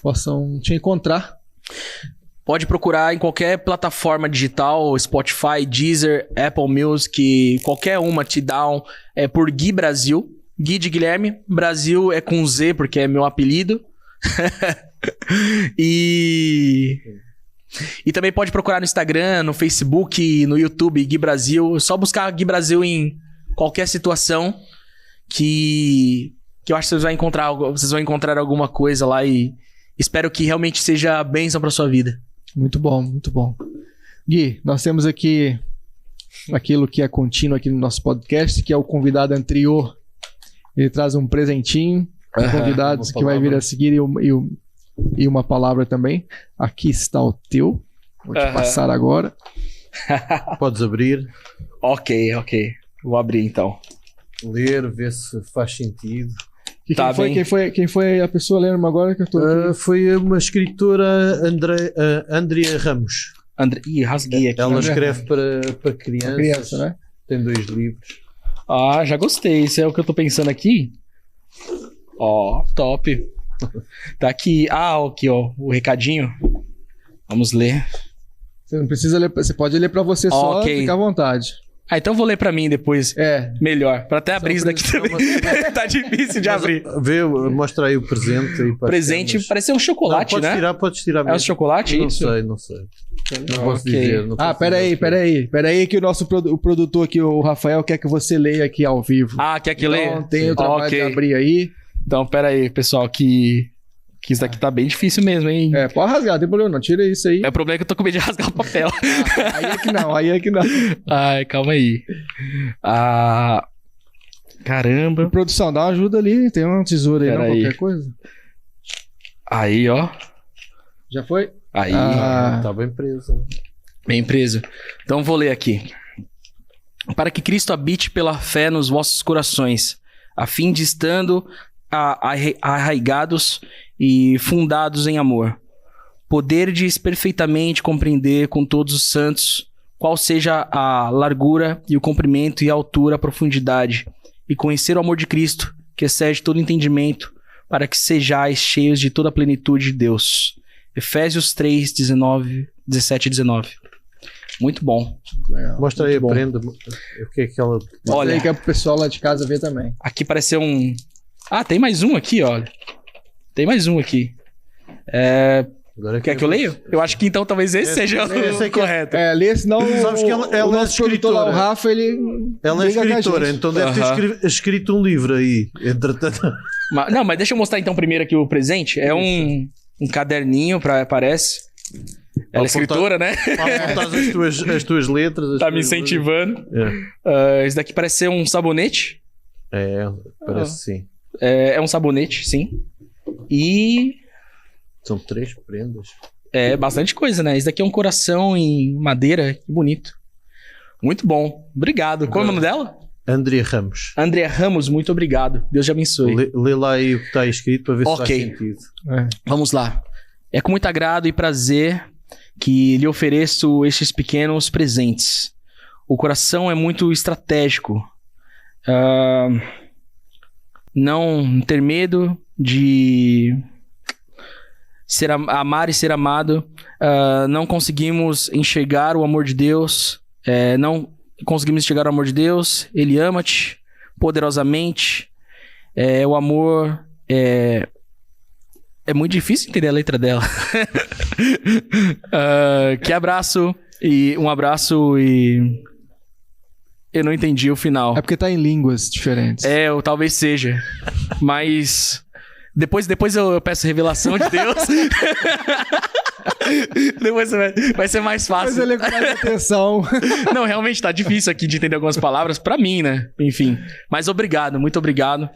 possam te encontrar. Pode procurar em qualquer plataforma digital, Spotify, Deezer, Apple Music, qualquer uma te dá por Gui Brasil. Gui de Guilherme, Brasil é com Z porque é meu apelido. E também pode procurar no Instagram, no Facebook, no YouTube, Gui Brasil. É só buscar Gui Brasil em qualquer situação que eu acho que vocês vão encontrar alguma coisa lá e espero que realmente seja bênção para sua vida. Muito bom, muito bom. Gui, nós temos aqui aquilo que é contínuo aqui no nosso podcast, que é o convidado anterior. Ele traz um presentinho. convidados que vai vir a seguir e uma palavra também. Aqui está o teu. Vou te passar agora. Podes abrir, Ok. Vou abrir então. ler, ver se faz sentido. E Tá bem. quem foi a pessoa? Lembra-me agora que eu tô aqui. Foi uma escritora, Andrea Ramos. Ih, rasguei aqui. Ela Andrea escreve para crianças. Criança, né? Tem 2 livros. Ah, já gostei. Isso é o que eu tô pensando aqui. Ó, top. Tá aqui. Aqui, ó. O recadinho. Vamos ler. Você não precisa ler, você pode ler pra você só, Ok. fica à vontade. Então eu vou ler pra mim depois. É. Melhor. Pra até abrir isso daqui também. Tá difícil de abrir. Mostra aí o presente. Aí para as Presente, câmeras. parece ser um chocolate, Não, né? podes tirar É um mesmo. chocolate, Não isso? sei. Não posso Ok. dizer. Não posso dizer. Peraí que o nosso o produtor aqui, o Rafael, quer que você leia aqui ao vivo. Quer que eu leia? Então tem o trabalho de abrir aí. Então, pera aí, pessoal, que isso daqui tá bem difícil mesmo, hein? Pode rasgar, não tem problema não, tira isso aí. O problema é que eu tô com medo de rasgar o papel. Aí é que não. Ai, calma aí. Caramba. Produção, dá uma ajuda ali, tem uma tesoura aí, Pera não, aí. qualquer coisa. Aí, ó. Já foi? Aí, Está bem preso. Né? bem preso. Então vou ler aqui. Para que Cristo habite pela fé nos vossos corações, a fim de estando arraigados e fundados em amor, poderdes perfeitamente compreender com todos os santos qual seja a largura e o comprimento e a altura, a profundidade, e conhecer o amor de Cristo, que excede todo entendimento, para que sejais cheios de toda a plenitude de Deus. Efésios 3, 17 e 19. Muito bom. Legal. Mostra aí, Muito bom. aprenda o que é que ela. Olha aí que é pro pessoal lá de casa ver também. Aqui pareceu um... tem mais um aqui, olha. Tem mais um aqui. Agora Quer que eu leia? Eu acho que então talvez esse seja esse o aqui é- correto. Lê, senão Sabes que ela o é nosso produtor lá, o escritora. Rafa, ele Ela é briga com a escritora, gente. então deve ter escrito um livro aí. Entretanto. Mas deixa eu mostrar então primeiro aqui o presente. É um caderninho, parece. Ela é escritora, né? Para apontar as tuas letras. Tá me incentivando. Esse daqui parece ser um sabonete. Parece sim. É um sabonete, sim. E São 3 prendas. é bastante coisa, né? Esse daqui é um coração em madeira. Que bonito. Muito bom. Obrigado. Qual é o nome dela? Andrea Ramos. Andrea Ramos, muito obrigado. Deus te abençoe. Lê lá aí o que está escrito para ver se Ok. faz sentido. Vamos lá. É com muito agrado e prazer que lhe ofereço estes pequenos presentes. O coração é muito estratégico. Não ter medo de amar e ser amado. Não conseguimos enxergar o amor de Deus. Não conseguimos enxergar o amor de Deus. Ele ama-te poderosamente. O amor é muito difícil entender a letra dela. Que abraço e um abraço e eu não entendi o final. É porque tá em línguas diferentes. Ou talvez seja. Mas depois eu peço revelação de Deus. Depois vai ser mais Mas fácil. ele com mais atenção. Não, realmente tá difícil aqui de entender algumas palavras pra mim, né? Enfim. Mas obrigado, muito obrigado.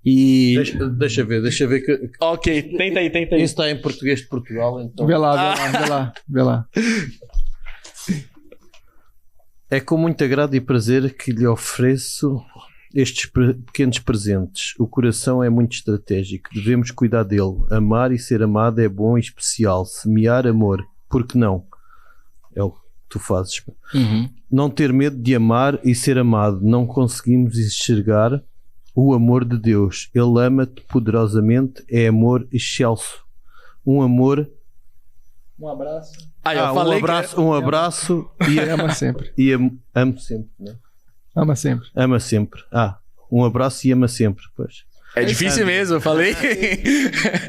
E... Deixa ver que Ok, tenta aí. isso está em português de Portugal, então. Vê lá. É com muito agrado e prazer que lhe ofereço estes pequenos presentes. O coração é muito estratégico, devemos cuidar dele. Amar e ser amado é bom e especial. Semear amor, por que não? É o que tu fazes. Uhum. Não ter medo de amar e ser amado. Não conseguimos enxergar o amor de Deus. Ele ama-te poderosamente, é amor excelso. Um amor... Um abraço. Eu falei um abraço e Ama sempre. amo sempre, né? Ama sempre. Ama sempre. Um abraço e ama sempre, pois. É difícil mesmo, eu falei.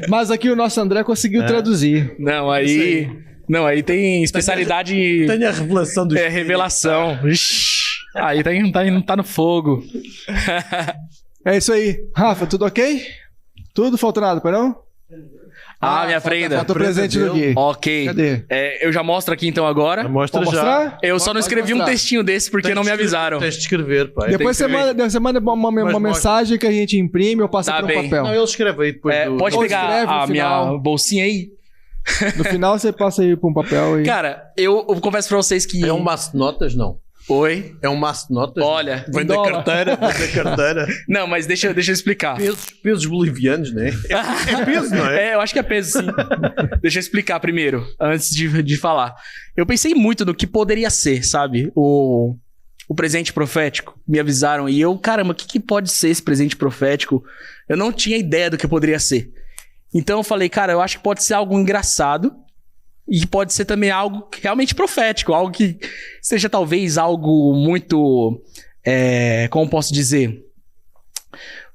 Mas aqui o nosso André conseguiu traduzir. Não, aí tem especialidade. Tenho a revelação do Revelação. Ixi, aí tá no fogo. É isso aí. Rafa, tudo ok? Tudo? Falta nada, pai não? minha prenda. Falta o presente do Gui. Ok. Cadê? Eu já mostro aqui então agora. Mostra Pode já. mostrar? Eu só não Pode escrevi um mostrar. textinho desse porque não me avisaram. Tens de escrever, pai. Depois tem que você manda uma Mas mensagem que a gente imprime ou passa Tá por um bem. papel. Não, ele escreve aí depois do... Pode Ou pegar escreve no a minha final. bolsinha aí? No final você passa aí por um papel e... Cara, eu confesso pra vocês que... É um maço de notas, não? Oi? É um maço de notas? Olha, Vem da dólar. carteira, vem da carteira. não, mas deixa eu explicar. Pesos bolivianos, né? É peso, não é? Eu acho que é peso, sim. Deixa eu explicar primeiro, antes de falar. Eu pensei muito no que poderia ser, sabe? O presente profético. Me avisaram e eu, caramba, o que pode ser esse presente profético? Eu não tinha ideia do que poderia ser. Então eu falei, cara, eu acho que pode ser algo engraçado e pode ser também algo realmente profético. Algo que seja talvez algo muito... como posso dizer?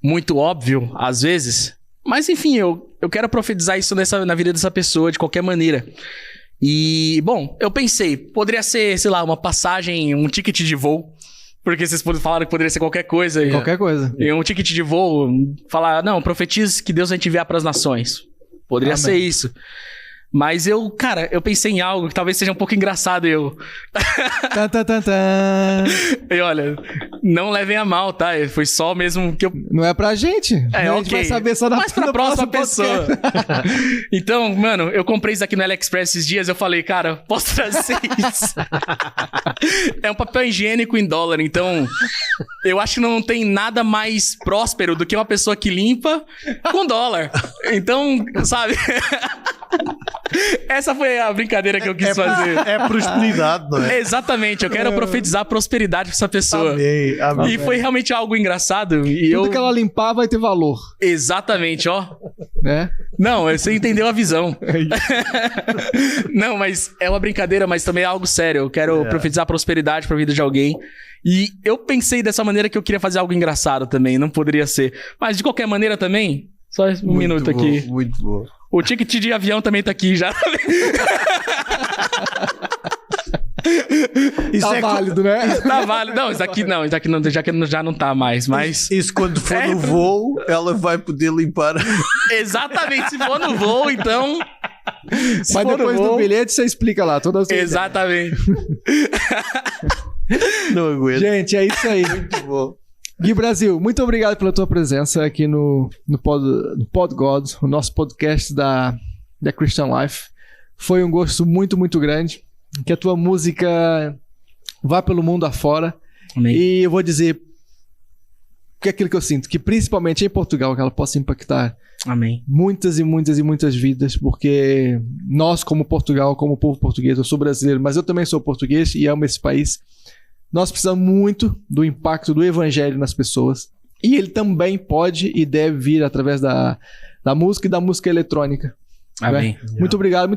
Muito óbvio, às vezes. Mas enfim, eu quero profetizar isso na vida dessa pessoa de qualquer maneira. E, bom, eu pensei, poderia ser, sei lá, uma passagem, um ticket de voo. Porque vocês falaram que poderia ser qualquer coisa. Qualquer coisa. E um ticket de voo, falar, não, profetize que Deus vai te enviar para as nações. Poderia Amém. ser isso. Mas eu pensei em algo que talvez seja um pouco engraçado. Tan, tan, tan, tan. E olha, não levem a mal, tá? Foi só mesmo que eu... Não é pra gente. A gente ok. vai saber só na Mas pra no próxima próximo pessoa. podcast. Então, mano, eu comprei isso aqui no AliExpress esses dias. Eu falei, cara, posso trazer isso? É um papel higiênico em dólar. Então, eu acho que não tem nada mais próspero do que uma pessoa que limpa com dólar. Então, sabe? Essa foi a brincadeira que eu quis fazer. É prosperidade, não é? Exatamente, eu quero profetizar prosperidade pra essa pessoa. Amém, amém. E foi realmente algo engraçado. E Tudo que ela limpar vai ter valor, Exatamente, ó. né? Não, você entendeu a visão. Não, mas é uma brincadeira, mas também é algo sério. Eu quero profetizar prosperidade pra vida de alguém. E eu pensei dessa maneira que eu queria fazer algo engraçado também. Não poderia ser. Mas de qualquer maneira também... Só um minuto aqui. Muito bom. O ticket de avião também tá aqui já. Isso Tá é válido, né? Tá válido. Não, isso aqui não, já não tá mais. Mas. Isso quando for no voo, ela vai poder limpar. Exatamente, se for no voo, então. Se Mas for no depois voo, do bilhete você explica lá todas as Exatamente. Não aguento. Gente, é isso aí. Muito bom. Gui Brasil, muito obrigado pela tua presença aqui no Pod God, o nosso podcast da Christian Life. Foi um gosto muito, muito grande. Que a tua música vá pelo mundo afora. Amém. E eu vou dizer que é aquilo que eu sinto, que principalmente em Portugal, que ela possa impactar Amém. muitas e muitas e muitas vidas, porque nós, como Portugal, como povo português, eu sou brasileiro, mas eu também sou português e amo esse país. Nós precisamos muito do impacto do evangelho nas pessoas. E ele também pode e deve vir através da música e da música eletrônica. Amém. Muito obrigado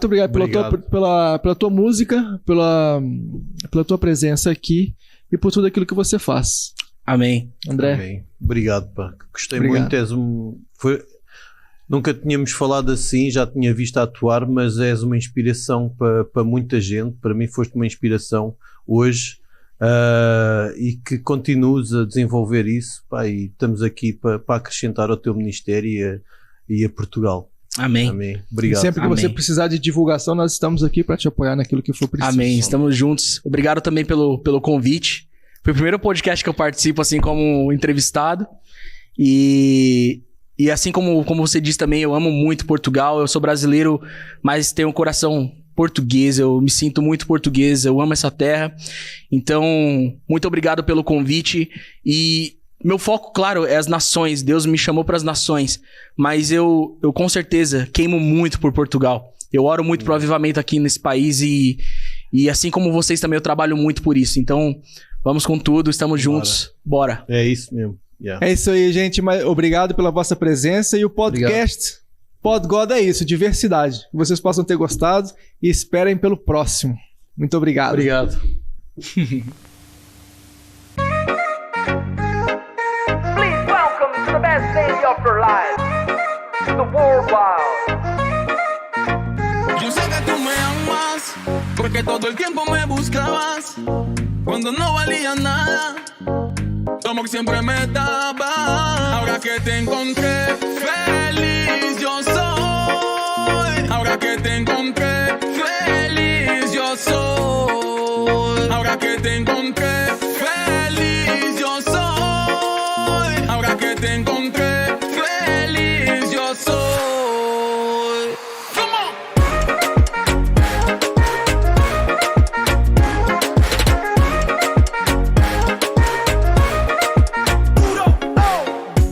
pela tua música, pela tua presença aqui e por tudo aquilo que você faz. Amém. André, Amém. Obrigado, pá. Gostei Obrigado. muito. Nunca tínhamos falado assim, já tinha visto atuar, mas és uma inspiração para muita gente. Para mim foste uma inspiração hoje. E que continues a desenvolver isso, pá, e estamos aqui para acrescentar ao teu ministério e a Portugal. Amém. Amém. e Obrigado. sempre que você Amém. precisar de divulgação, nós estamos aqui para te apoiar naquilo que for preciso. Amém. Estamos juntos. Obrigado também pelo convite. Foi o primeiro podcast que eu participo assim como entrevistado. E assim como você disse também, eu amo muito Portugal. Eu sou brasileiro, mas tenho um coração português. Eu me sinto muito português. Eu amo essa terra. Então, muito obrigado pelo convite. E meu foco, claro, é as nações. Deus me chamou para as nações. Mas eu com certeza queimo muito por Portugal. Eu oro muito pro avivamento aqui nesse país. E assim como vocês também, eu trabalho muito por isso. Então, vamos com tudo. Estamos juntos. Bora. É isso mesmo. Yeah. É isso aí, gente. Obrigado pela vossa presença. E o podcast Pod God é isso, diversidade. Que vocês possam ter gostado e esperem pelo próximo. Muito obrigado. Obrigado. Please welcome to the best day of your life, the World Wild. Yo sé que tú me amas, porque todo el tiempo me buscabas, cuando no valía nada, como que siempre me daba. Ahora que te encontré feliz, yo soy Ahora que te encontré, feliz yo soy. Ahora que te encontré, feliz yo soy. Ahora que te encontré, feliz yo soy. Come on.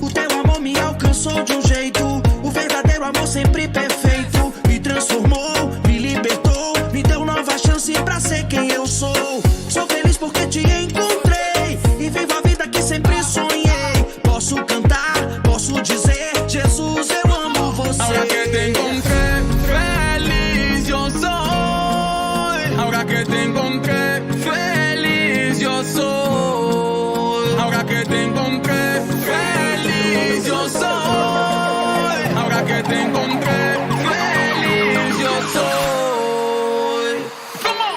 O teu amor me alcançou de jeito. O verdadeiro amor sempre perfeito. Me transformou, me libertou. Me deu nova chance pra ser quem eu sou. Sou feliz porque te encontrei. E vivo a vida que sempre sonhei. Posso cantar, posso dizer: Jesus, eu amo você. Ahora que te encontré, feliz yo soy. Ahora que te encontré, feliz yo soy. Ahora que te encontré, feliz yo soy. Ahora que te encontré, feliz yo soy. Come on.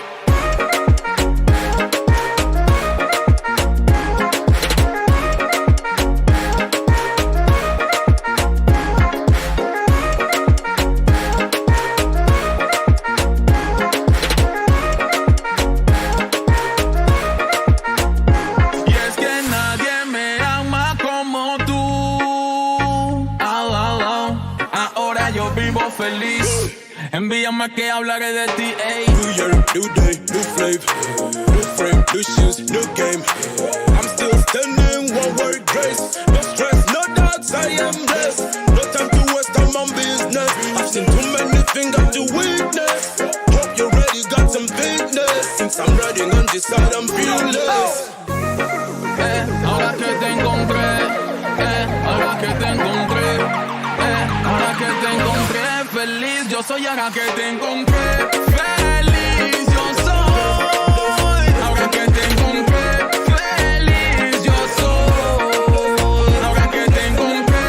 Y es que nadie me ama como tú. Ahora yo vivo feliz. Envíame que hablaré de ti, ey. New year, new day, new flavor, new frame, new shoes, new game. I'm still standing, one word grace. No stress, no doubts, I am blessed. No time to waste time on business. I've seen too many things to witness. Hope you're ready, got some fitness. Since I'm riding on this side, I'm fearless. Ahora que te encontré, ahora que te encontré, ahora que te encontré, feliz yo soy. Ahora que te encontré, feliz yo soy. Ahora que te encontré, feliz yo soy. Ahora que te encontré,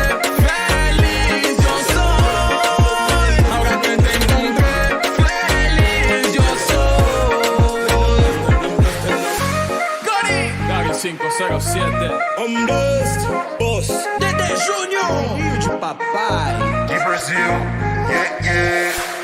feliz yo soy. Ahora que te encontré, feliz yo soy. Gary 507. I'm blessed, boss. Dede Júnior, filho de papai. Gui Brasil, yeah, yeah.